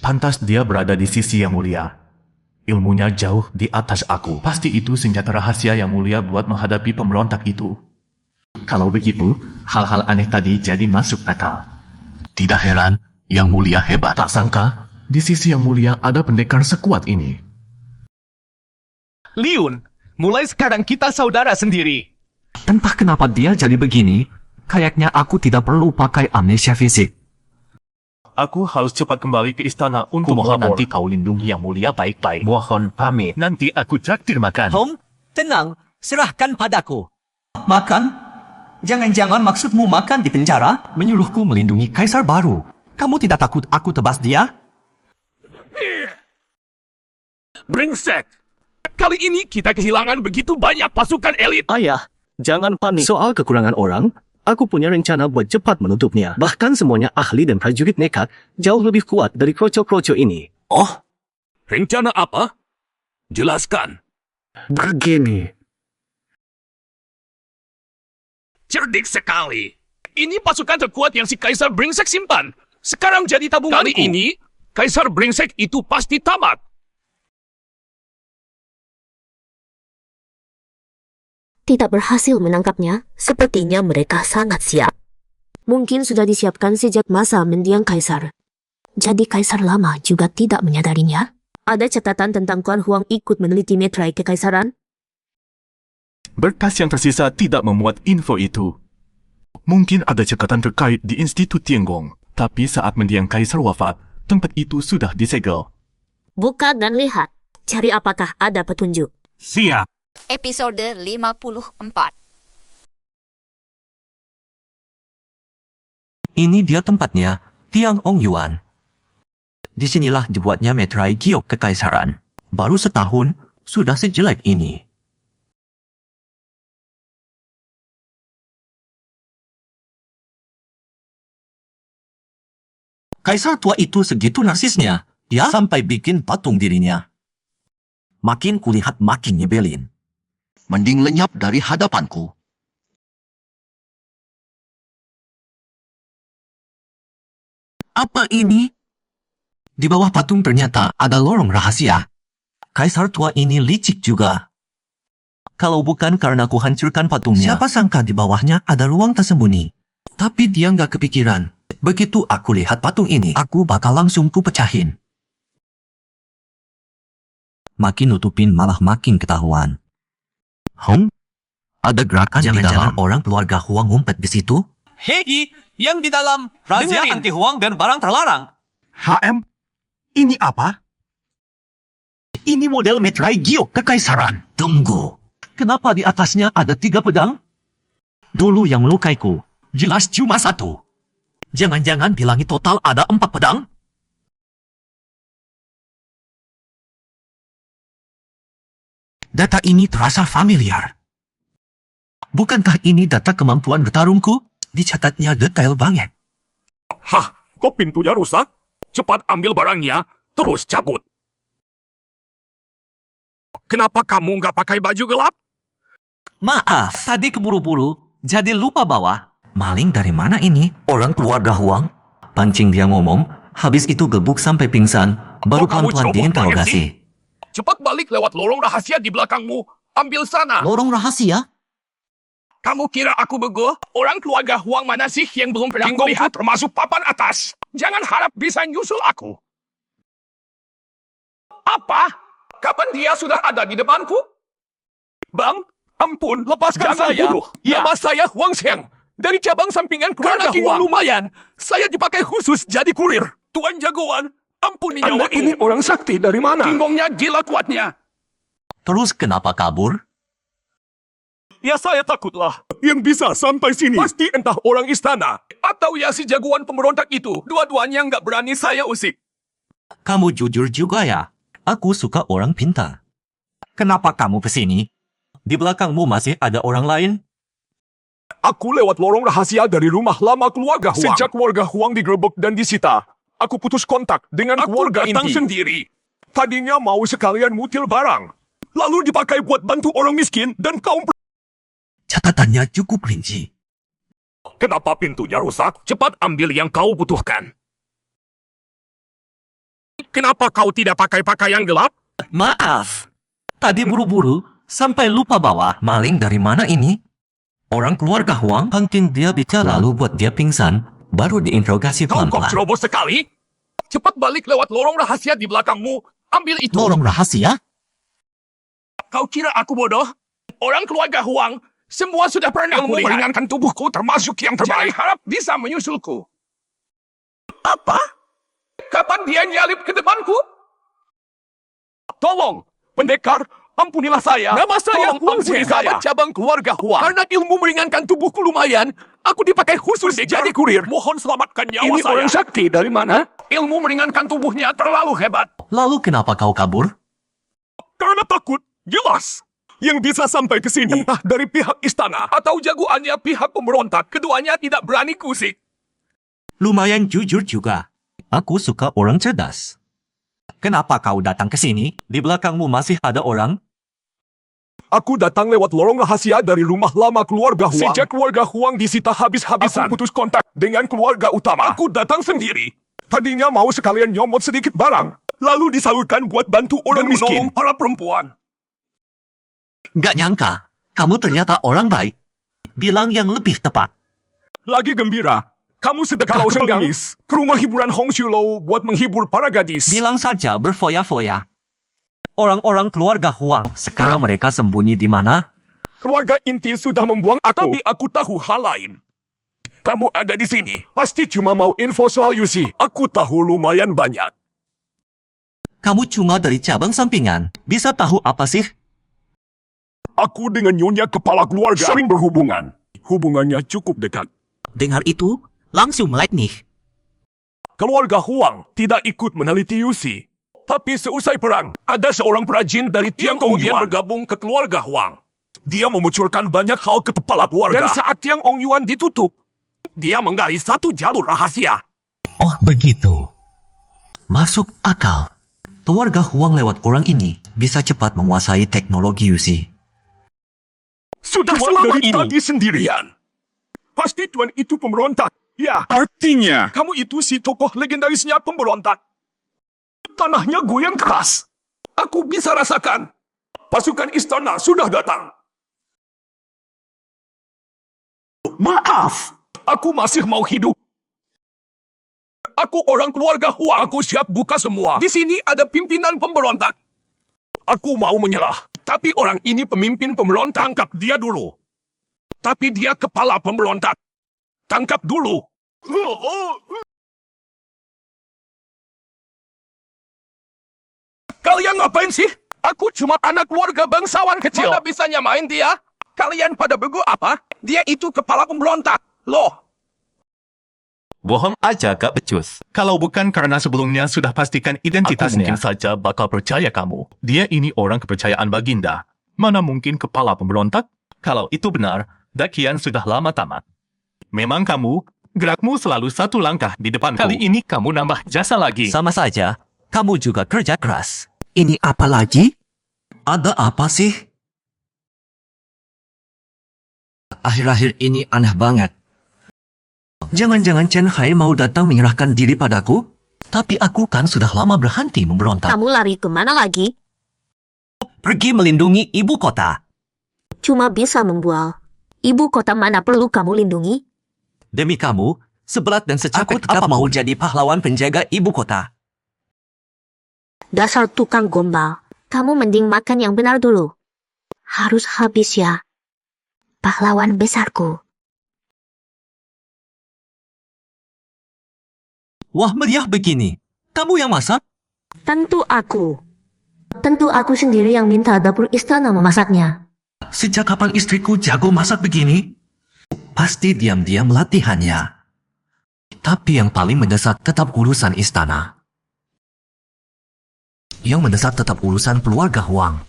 Pantas dia berada di sisi yang mulia. Ilmunya jauh di atas aku. Pasti itu senjata rahasia yang mulia buat menghadapi pemberontak itu. Kalau begitu, hal-hal aneh tadi jadi masuk akal. Tidak heran, yang mulia hebat. Tak sangka, di sisi yang mulia ada pendekar sekuat ini. Liun, mulai sekarang kita saudara sendiri. Entah kenapa dia jadi begini, kayaknya aku tidak perlu pakai amnesia fisik. Aku harus cepat kembali ke istana untuk Kumohon melapor. nanti kau lindungi yang mulia baik-baik. Mohon pamit. Nanti aku traktir makan. Hom, tenang, serahkan padaku. Makan? Jangan-jangan maksudmu makan di penjara? Menyuruhku melindungi kaisar baru. Kamu tidak takut aku tebas dia? Brengsek. Kali ini kita kehilangan begitu banyak pasukan elit. Ayah, jangan panik. Soal kekurangan orang, aku punya rencana buat cepat menutupnya. Bahkan semuanya ahli dan prajurit nekat jauh lebih kuat dari kroco-kroco ini. Oh, rencana apa? Jelaskan. Begini. Cerdik sekali. Ini pasukan terkuat yang si Kaisar Brengsek simpan. Sekarang jadi tabunganku. Kali ini, Kaisar Brengsek itu pasti tamat. Tidak berhasil menangkapnya, sepertinya mereka sangat siap. Mungkin sudah disiapkan sejak masa mendiang kaisar. Jadi kaisar lama juga tidak menyadarinya. Ada catatan tentang Kuan Huang ikut meneliti metrai kekaisaran? Berkas yang tersisa tidak memuat info itu. Mungkin ada catatan terkait di Institut Tianggong, tapi saat mendiang kaisar wafat, tempat itu sudah disegel. Buka dan lihat. Cari apakah ada petunjuk. Siap. Episode 54. Ini dia tempatnya, Tiang Ong Yuan. Disinilah dibuatnya metrai giok kekaisaran. Baru setahun, sudah sejelek ini. Kaisar tua itu segitu narsisnya, dia sampai bikin patung dirinya. Makin kulihat makin nyebelin. Mending lenyap dari hadapanku. Apa ini? Di bawah patung ternyata ada lorong rahasia. Kaisar tua ini licik juga. Kalau bukan karena ku hancurkan patungnya, siapa sangka di bawahnya ada ruang tersembunyi. Tapi dia nggak kepikiran. Begitu aku lihat patung ini, aku bakal langsung ku pecahin. Makin nutupin malah makin ketahuan. Ada gerakan di dalam orang keluarga Huang ngumpet di situ? Hei, yang di dalam razia anti Huang dan barang terlarang. HM, ini apa? Ini model metrai giok kekaisaran. Tunggu. Kenapa di atasnya ada 3 pedang? Dulu yang melukaiku, jelas cuma 1. Jangan-jangan bilangi total ada 4 pedang? Data ini terasa familiar. Bukankah ini data kemampuan bertarungku? Dicatatnya detail banget. Hah, kok pintunya rusak? Cepat ambil barangnya, terus cabut. Kenapa kamu nggak pakai baju gelap? Maaf, tadi keburu-buru, jadi lupa bawa. Maling dari mana ini? Orang keluarga Huang? Pancing dia ngomong, habis itu gebuk sampai pingsan, baru kamu pelan-pelan ceroboh diinterogasi. Cepat balik lewat lorong rahasia di belakangmu. Ambil sana. Lorong rahasia? Kamu kira aku bego? Orang keluarga Huang mana sih yang belum pernah kulihat termasuk papan atas? Jangan harap bisa nyusul aku. Apa? Kapan dia sudah ada di depanku? Bang, ampun, lepaskan saya. Nama saya Huang Xiang. Dari cabang sampingan keluarga Huang. Lumayan. Saya dipakai khusus jadi kurir. Tuan jagoan, ampuni nyawaku. Anda ini orang sakti dari mana? Kinggongnya gila kuatnya. Terus kenapa kabur? Ya saya takutlah. Yang bisa sampai sini pasti entah orang istana. Atau ya si jagoan pemberontak itu. Dua-duanya nggak berani saya usik. Kamu jujur juga ya? Aku suka orang pintar. Kenapa kamu kesini? Di belakangmu masih ada orang lain? Aku lewat lorong rahasia dari rumah lama keluarga Huang. Sejak keluarga Huang digerebek dan disita, aku putus kontak dengan keluarga inti. Aku datang sendiri. Tadinya mau sekalian mutil barang. Lalu dipakai buat bantu orang miskin dan kaum. Catatannya cukup rinci. Kenapa pintunya rusak? Cepat ambil yang kau butuhkan. Kenapa kau tidak pakai pakaian gelap? Maaf. Tadi buru-buru sampai lupa bawa. Maling dari mana ini? Orang keluarga Huang bantuin dia bicara lalu buat dia pingsan. Baru diinterogasi Kau kok pelan-pelan. ceroboh sekali? Cepat balik lewat lorong rahasia di belakangmu. Ambil itu. Lorong rahasia? Kau kira aku bodoh? Orang keluarga Huang, semua sudah pernah ilmu meringankan tubuhku termasuk yang terbaik. Jangan harap bisa menyusulku. Apa? Kapan dia nyalip ke depanku? Tolong, pendekar, ampunilah saya. Nama saya Huang Zhen, cabang keluarga Huang. Karena ilmu meringankan tubuhku lumayan, aku dipakai khusus jadi kurir. Mohon selamatkan nyawa saya. Ini orang sakti dari mana? Ilmu meringankan tubuhnya terlalu hebat. Lalu kenapa kau kabur? Karena takut, jelas. Yang bisa sampai ke sini entah dari pihak istana atau jagoannya pihak pemberontak. Keduanya tidak berani kusik. Lumayan jujur juga. Aku suka orang cerdas. Kenapa kau datang ke sini? Di belakangmu masih ada orang? Aku datang lewat lorong rahasia dari rumah lama keluarga Huang. Sejak keluarga Huang disita habis-habisan, aku putus kontak dengan keluarga utama. Aku datang sendiri. Tadinya mau sekalian nyomot sedikit barang, lalu disalurkan buat bantu orang miskin, para perempuan. Gak nyangka, kamu ternyata orang baik. Bilang yang lebih tepat. Lagi gembira. Kamu sedekah senggang ke rumah hiburan Hong Shulo buat menghibur para gadis. Bilang saja berfoya-foya. Orang-orang keluarga Huang, sekarang mereka sembunyi di mana? Keluarga inti sudah membuang aku. Tapi aku tahu hal lain. Kamu ada di sini. Pasti cuma mau info soal Yusi. Aku tahu lumayan banyak. Kamu cuma dari cabang sampingan. Bisa tahu apa sih? Aku dengan nyonya kepala keluarga sering berhubungan. Hubungannya cukup dekat. Dengar itu, langsung melek nih. Keluarga Huang tidak ikut meneliti Yusi. Tapi seusai perang, ada seorang perajin dari Tiang Ong Yuan bergabung ke keluarga Huang. Dia memunculkan banyak hal ke kepala keluarga. Dan saat Tiang Ong Yuan ditutup, dia menggali satu jalur rahasia. Oh begitu. Masuk akal. Keluarga Huang lewat orang ini bisa cepat menguasai teknologi Yusi. Sudah selama ini tadi sendirian. Pasti tuan itu pemberontak. Ya, artinya kamu itu si tokoh legendarisnya pemberontak. Tanahnya goyang keras. Aku bisa rasakan. Pasukan istana sudah datang. Maaf, aku masih mau hidup. Aku orang keluarga Huang. Aku siap buka semua. Di sini ada pimpinan pemberontak. Aku mau menyerah. Tapi orang ini pemimpin pemberontak. Tangkap dia dulu. Tapi dia kepala pemberontak. Tangkap dulu. Kalian ngapain sih? Aku cuma anak keluarga bangsawan kecil. Mana bisa nyamain dia? Kalian pada bego apa? Dia itu kepala pemberontak. Loh. Bohong aja gak becus. Kalau bukan karena sebelumnya sudah pastikan identitasnya, aku mungkin saja bakal percaya kamu. Dia ini orang kepercayaan Baginda. Mana mungkin kepala pemberontak? Kalau itu benar, Dakian sudah lama tamat. Memang kamu, gerakmu selalu satu langkah di depanku. Kali ini kamu nambah jasa lagi. Sama saja, kamu juga kerja keras. Ini apa lagi? Ada apa sih? Akhir-akhir ini aneh banget. Jangan-jangan Chen Hai mau datang menyerahkan diri padaku? Tapi aku kan sudah lama berhenti memberontak. Kamu lari kemana lagi? Pergi melindungi ibu kota. Cuma bisa membual. Ibu kota mana perlu kamu lindungi? Demi kamu, sebelat dan secapek tetap mau jadi pahlawan penjaga ibu kota. Dasar tukang gombal. Kamu mending makan yang benar dulu. Harus habis ya. Pahlawan besarku. Wah meriah begini. Kamu yang masak? Tentu aku. Tentu aku sendiri yang minta dapur istana memasaknya. Sejak kapan istriku jago masak begini? Pasti diam-diam latihannya. Tapi yang paling mendesak tetap urusan istana. Yang mendesak tetap urusan keluarga Huang.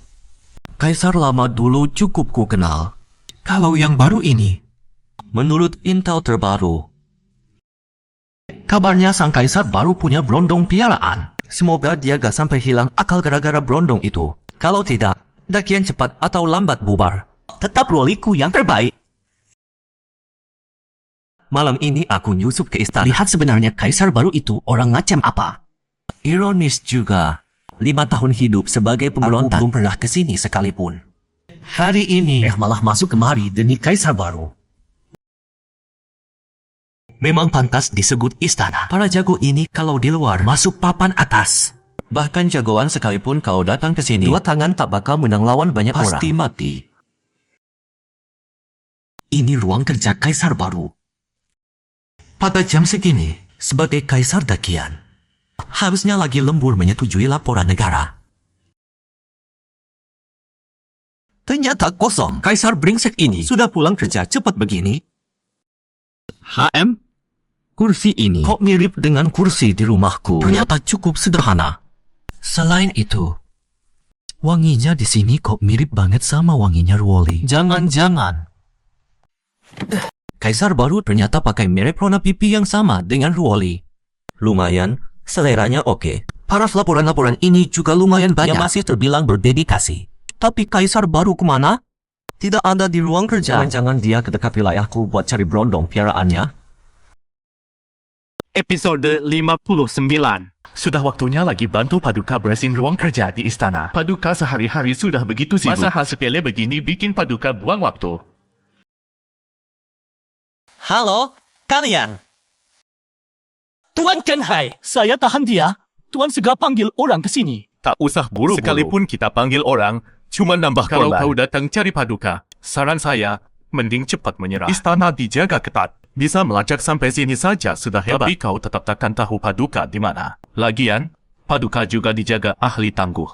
Kaisar lama dulu cukup ku kenal. Kalau yang baru ini, menurut intel terbaru, kabarnya sang kaisar baru punya berondong piaraan. Semoga dia gak sampai hilang akal gara-gara berondong itu. Kalau tidak, Dakian cepat atau lambat bubar. Tetap roliku yang terbaik. Malam ini aku nyusup ke istana. Lihat sebenarnya kaisar baru itu orang ngacem apa. Ironis juga, 5 tahun hidup sebagai pemberontak belum pernah kesini sekalipun. Hari ini malah masuk kemari demi kaisar baru. Memang pantas disebut istana. Para jago ini kalau di luar masuk papan atas. Bahkan jagoan sekalipun kau datang ke sini, 2 tangan tak bakal menang lawan banyak orang. Pasti mati. Ini ruang kerja kaisar baru. Pada jam segini, sebagai kaisar Dakian, harusnya lagi lembur menyetujui laporan negara. Ternyata kosong. Kaisar brengsek ini sudah pulang kerja cepat begini. HM? Kursi ini kok mirip dengan kursi di rumahku. Ternyata cukup sederhana. Selain itu, wanginya di sini kok mirip banget sama wanginya Ruoli. Jangan-jangan kaisar baru ternyata pakai merek warna pipi yang sama dengan Ruoli. Lumayan, seleranya oke. Para laporan-laporan ini juga lumayan banyak. Yang masih terbilang berdedikasi. Tapi kaisar baru kemana? Tidak ada di ruang kerja. Jangan-jangan dia ke dekat wilayahku buat cari berondong piaraannya. Episode 59. Sudah waktunya lagi bantu Paduka beresin ruang kerja di istana. Paduka sehari-hari sudah begitu sibuk. Masa hal sepele begini bikin Paduka buang waktu. Halo, kalian. Tuan Kenhai, saya tahan dia. Tuan segera panggil orang ke sini. Tak usah buru-buru. Sekalipun kita panggil orang, cuma nambah korban. Kalau kau datang cari Paduka, saran saya, mending cepat menyerah. Istana dijaga ketat. Bisa melacak sampai sini saja sudah hebat. Tapi kau tetap takkan tahu Paduka di mana. Lagian, Paduka juga dijaga ahli tangguh.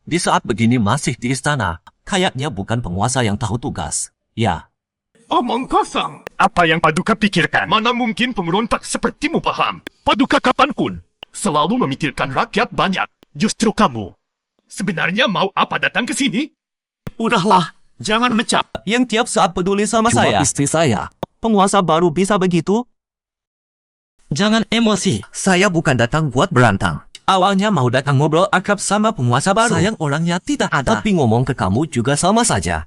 Di saat begini masih di istana, kayaknya bukan penguasa yang tahu tugas. Ya. Omong kosong. Apa yang Paduka pikirkan? Mana mungkin pemberontak sepertimu paham? Paduka kapanpun selalu memikirkan rakyat banyak. Justru kamu sebenarnya mau apa datang ke sini? Udahlah, jangan mecap. Yang tiap saat peduli sama Cuma saya. istri saya. Penguasa baru bisa begitu? Jangan emosi. Saya bukan datang buat berantang. Awalnya mau datang ngobrol akrab sama penguasa baru. Sayang orangnya tidak ada. Tapi ngomong ke kamu juga sama saja.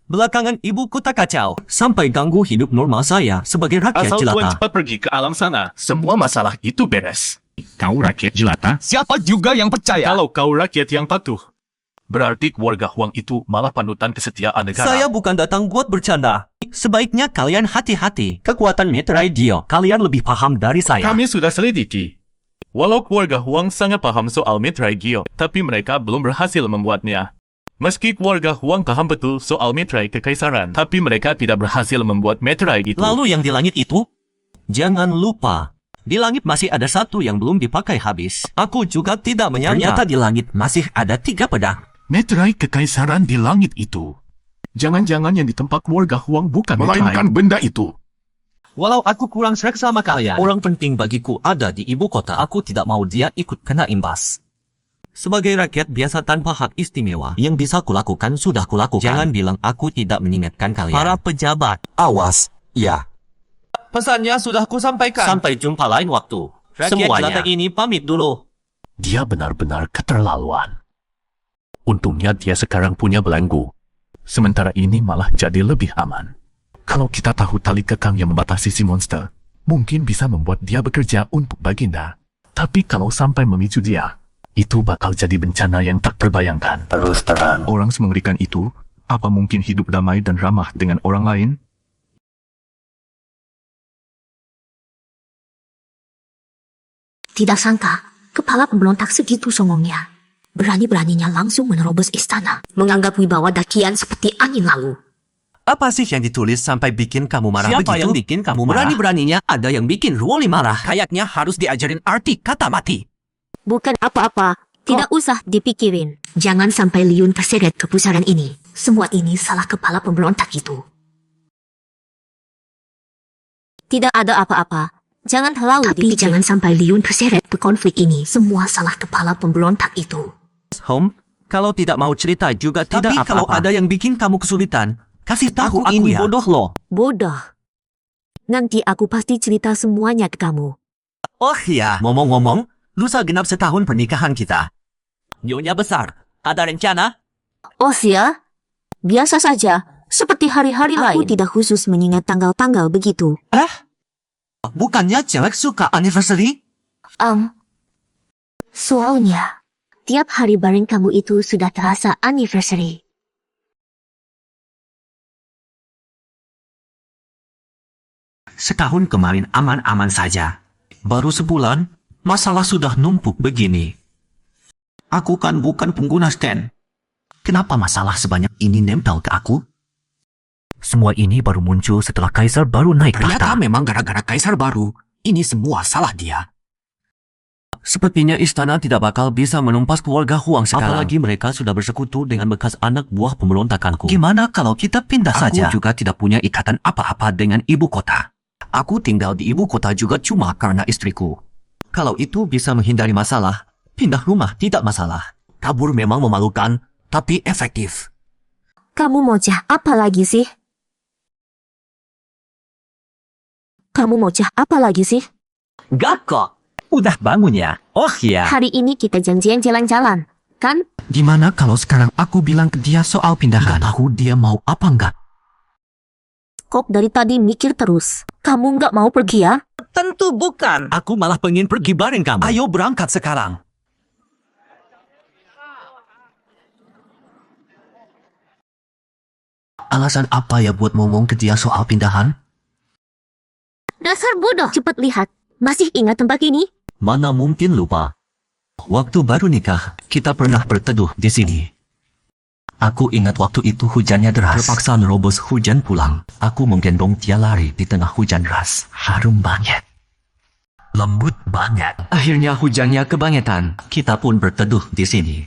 Belakangan ibuku tak kacau. Sampai ganggu hidup normal saya sebagai rakyat Asal jelata. Tuan cepat pergi ke alam sana, semua masalah itu beres. Kau rakyat jelata? Siapa juga yang percaya? Kalau kau rakyat yang patuh, berarti keluarga Huang itu malah panutan kesetiaan negara. Saya bukan datang buat bercanda. Sebaiknya kalian hati-hati. Kekuatan Meterai Dio, kalian lebih paham dari saya. Kami sudah selidiki. Walau keluarga Huang sangat paham soal Meterai Gio, tapi mereka belum berhasil membuatnya. Meski keluarga Huang paham betul soal Meterai Kekaisaran, tapi mereka tidak berhasil membuat Meterai itu. Lalu yang di langit itu? Jangan lupa, di langit masih ada satu yang belum dipakai habis. Aku juga tidak menyangka. Ternyata di langit masih ada 3 pedang. Meterai Kekaisaran di langit itu. Jangan-jangan yang ditempat keluarga Huang bukan melainkan benda itu. Walau aku kurang srek sama kalian, Orang penting bagiku ada di ibu kota. Aku tidak mau dia ikut kena imbas. Sebagai rakyat biasa tanpa hak istimewa, yang bisa kulakukan sudah kulakukan. Jangan bilang aku tidak mengingatkan kalian. para pejabat. Awas, ya. Pesannya sudah kusampaikan. Sampai jumpa lain waktu. Rakyat jelata ini pamit dulu. Dia benar-benar keterlaluan. Untungnya dia sekarang punya belenggu. Sementara ini malah jadi lebih aman. Kalau kita tahu tali kekang yang membatasi si monster, mungkin bisa membuat dia bekerja untuk Baginda. Tapi kalau sampai memicu dia, itu bakal jadi bencana yang tak terbayangkan. Terus terang. Orang semengerikan itu, apa mungkin hidup damai dan ramah dengan orang lain? Tidak sangka, kepala pemberontak segitu songongnya. Berani-beraninya langsung menerobos istana. Menganggap wibawa Dakian seperti angin lalu. Apa sih yang ditulis sampai bikin kamu marah Siapa begitu? yang bikin kamu marah? Berani-beraninya ada yang bikin Ruoli marah. Kayaknya harus diajarin arti kata mati. Bukan apa-apa, tidak usah dipikirin. Jangan sampai Liun terseret ke pusaran ini. Semua ini salah kepala pemberontak itu. Tidak ada apa-apa. Jangan terlalu dipikir. Jangan sampai Liun terseret ke konflik ini. Semua salah kepala pemberontak itu. Home, kalau tidak mau cerita juga tidak apa-apa. Tapi kalau ada yang bikin kamu kesulitan, kasih tahu aku ini ya. bodoh loh. Bodoh. Nanti aku pasti cerita semuanya ke kamu. Oh iya, ngomong-ngomong, lusa genap setahun pernikahan kita. Nyonya besar, ada rencana? Oh ya? Biasa saja. Seperti hari-hari lain. Aku tidak khusus mengingat tanggal-tanggal begitu. Bukannya cewek suka anniversary? Soalnya, tiap hari bareng kamu itu sudah terasa anniversary. Setahun kemarin aman-aman saja. Baru sebulan, masalah sudah numpuk begini. Aku kan bukan pengguna stand. Kenapa masalah sebanyak ini nempel ke aku? Semua ini baru muncul setelah kaisar baru naik Ternyata tahta. memang gara-gara kaisar baru. Ini semua salah dia. Sepertinya istana tidak bakal bisa menumpas keluarga Huang sekarang. Apalagi mereka sudah bersekutu dengan bekas anak buah pemberontakanku. Gimana kalau kita pindah saja? Aku juga tidak punya ikatan apa-apa dengan ibu kota. Aku tinggal di ibu kota juga cuma karena istriku. Kalau itu bisa menghindari masalah, pindah rumah tidak masalah. Kabur memang memalukan, tapi efektif. Kamu mau apa lagi sih? Kamu mau apa lagi sih? Gak kok. Udah bangun ya? Oh iya. Hari ini kita janjian jalan-jalan, kan? Gimana kalau sekarang aku bilang ke dia soal pindahan? Gak tahu dia mau apa enggak. Kok dari tadi mikir terus? Kamu nggak mau pergi ya? Tentu bukan. Aku malah pengen pergi bareng kamu. Ayo berangkat sekarang. Alasan apa ya buat ngomong ke dia soal pindahan? Dasar bodoh. Cepat lihat. Masih ingat tempat ini? Mana mungkin lupa. Waktu baru nikah, kita pernah berteduh di sini. Aku ingat waktu itu hujannya deras. Terpaksa nerobos hujan pulang. Aku menggendong dia lari di tengah hujan deras. Harum banget. Lembut banget. Akhirnya hujannya kebangetan. Kita pun berteduh di sini.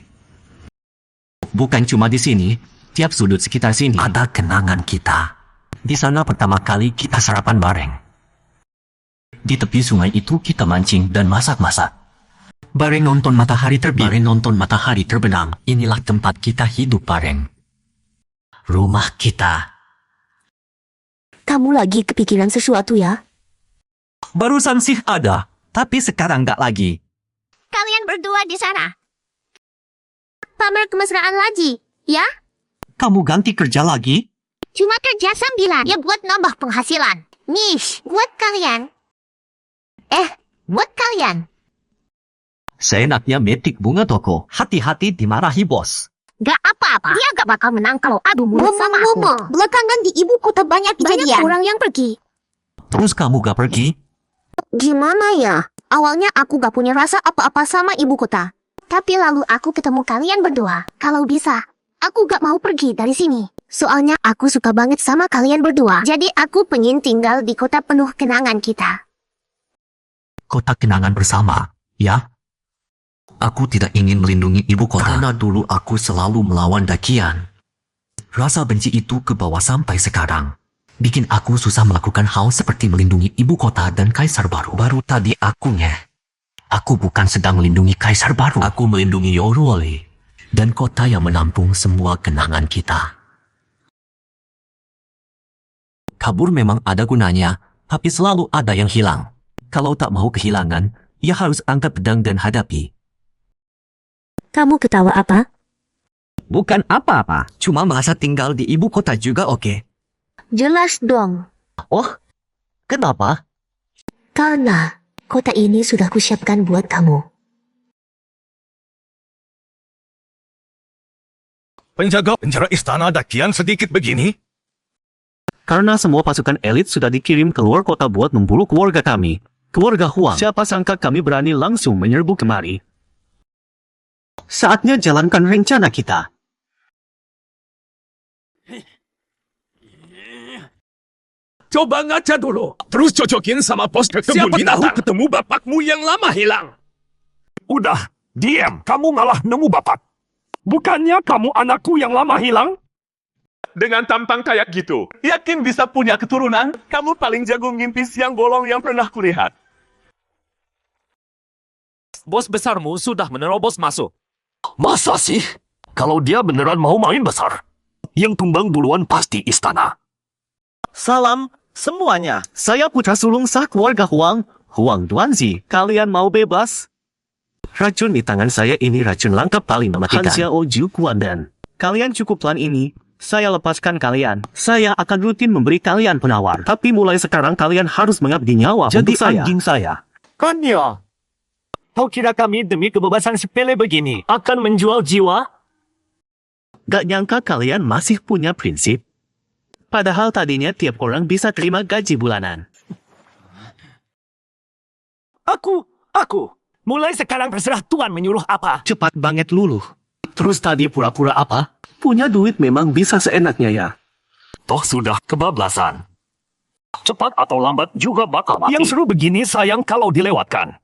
Bukan cuma di sini, tiap sudut sekitar sini ada kenangan kita. Di sana pertama kali kita sarapan bareng. Di tepi sungai itu kita mancing dan masak-masak. Bareng nonton matahari terbit. Bareng nonton matahari terbenam. Inilah tempat kita hidup bareng. Rumah kita. Kamu lagi kepikiran sesuatu ya? Barusan sih ada, tapi sekarang nggak lagi. Kalian berdua di sana. Pamer kemesraan lagi, ya? Kamu ganti kerja lagi? Cuma kerja sambilan, ya buat nambah penghasilan. Nih, buat kalian. Buat kalian. Seenaknya metik bunga toko. Hati-hati dimarahi bos. Gak apa-apa. Dia gak bakal menang kalau adu mulut sama aku. Belakangan di ibu kota banyak kejadian. Banyak orang yang pergi. Terus kamu gak pergi? Gimana ya? Awalnya aku gak punya rasa apa-apa sama ibu kota. Tapi lalu aku ketemu kalian berdua. Kalau bisa, aku gak mau pergi dari sini. Soalnya aku suka banget sama kalian berdua. Jadi aku pengen tinggal di kota penuh kenangan kita. Kota kenangan bersama, ya? Aku tidak ingin melindungi ibu kota. Karena dulu aku selalu melawan dakian. Rasa benci itu ke bawah sampai sekarang. Bikin aku susah melakukan hal seperti melindungi ibu kota dan kaisar baru. Baru tadi akunya. Aku bukan sedang melindungi kaisar baru. Aku melindungi Yoruoli. Dan kota yang menampung semua kenangan kita. Kabur memang ada gunanya, tapi selalu ada yang hilang. Kalau tak mau kehilangan, ya harus angkat pedang dan hadapi. Kamu ketawa apa? Bukan apa-apa, cuma merasa tinggal di ibu kota juga oke. Jelas dong. Oh, kenapa? Karena kota ini sudah kusiapkan buat kamu. Penjaga penjara istana dakian sedikit begini? Karena semua pasukan elit sudah dikirim keluar kota buat memburu keluarga kami. Keluarga Huang. Siapa sangka kami berani langsung menyerbu kemari. Saatnya jalankan rencana kita. Coba ngaca dulu. Terus cocokin sama pos ketemu Siapa binatang. tahu ketemu bapakmu yang lama hilang. Udah, diam. Kamu malah nemu bapak. Bukannya kamu anakku yang lama hilang? Dengan tampang kayak gitu, yakin bisa punya keturunan? Kamu paling jago ngimpi siang bolong yang pernah kulihat. Bos besarmu sudah menerobos masuk. Masa sih? Kalau dia beneran mau main besar, yang tumbang duluan pasti istana. Salam semuanya. Saya putra sulung sah keluarga Huang. Huang Duanzi. Kalian mau bebas? Racun di tangan saya ini racun langka paling mematikan. Hanxiao Ju Kuandan. Kalian cukup plan ini. Saya lepaskan kalian. Saya akan rutin memberi kalian penawar. Tapi mulai sekarang kalian harus mengabdi nyawa Jadi untuk saya. anjing saya. Konyo. Kau kira kami demi kebebasan sepele begini akan menjual jiwa? Gak nyangka kalian masih punya prinsip. Padahal tadinya tiap orang bisa terima gaji bulanan. Aku. Mulai sekarang terserah Tuan menyuruh apa. Cepat banget luluh. Terus tadi pura-pura apa? Punya duit memang bisa seenaknya ya. Toh sudah kebablasan. Cepat atau lambat juga bakal mati. Yang seru begini sayang kalau dilewatkan.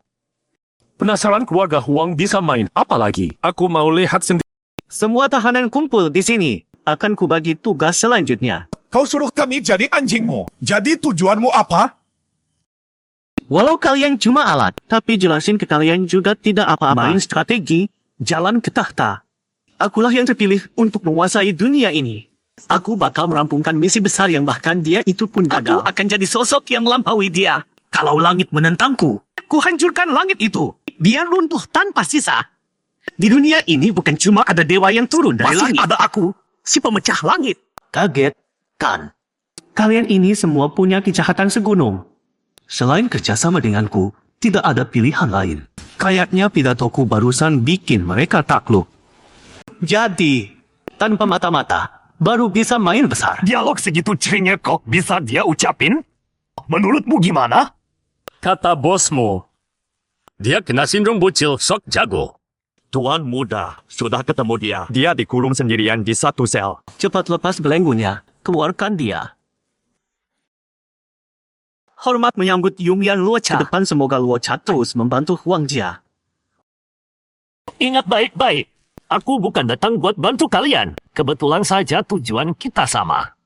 Penasaran keluarga Huang bisa main apa lagi? Aku mau lihat sendiri. Semua tahanan kumpul di sini. Akan kubagi tugas selanjutnya. Kau suruh kami jadi anjingmu. Jadi tujuanmu apa? Walau kalian cuma alat, tapi jelasin ke kalian juga tidak apa-apa. Main strategi, jalan ke tahta. Akulah yang terpilih untuk menguasai dunia ini. Aku bakal merampungkan misi besar yang bahkan dia itu pun gagal. Aku akan jadi sosok yang melampaui dia. Kalau langit menentangku, ku hancurkan langit itu. Biar runtuh tanpa sisa. Di dunia ini bukan cuma ada dewa yang turun dari langit. Masih ada aku, si pemecah langit. Kaget, kan? Kalian ini semua punya kejahatan segunung. Selain kerjasama denganku, tidak ada pilihan lain. Kayaknya pidatoku barusan bikin mereka takluk. Jadi, tanpa mata-mata, baru bisa main besar. Dialog segitu cerinya kok bisa dia ucapin? Menurutmu gimana? Kata bosmu. Dia kena sindrom bocil sok jago. Tuan muda, sudah ketemu dia. Dia dikurung sendirian di satu sel. Cepat lepas belenggunya, keluarkan dia. Hormat menyambut Yungyan Luocha. Ke depan semoga Luocha terus membantu Huang Jia. Ingat baik-baik. Aku bukan datang buat bantu kalian. Kebetulan saja tujuan kita sama.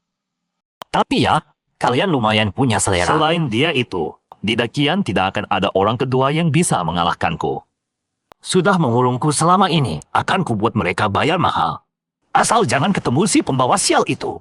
Tapi ya, kalian lumayan punya selera. Selain dia itu, di Dakian tidak akan ada orang kedua yang bisa mengalahkanku. Sudah mengurungku selama ini, akan kubuat mereka bayar mahal. Asal jangan ketemu si pembawa sial itu.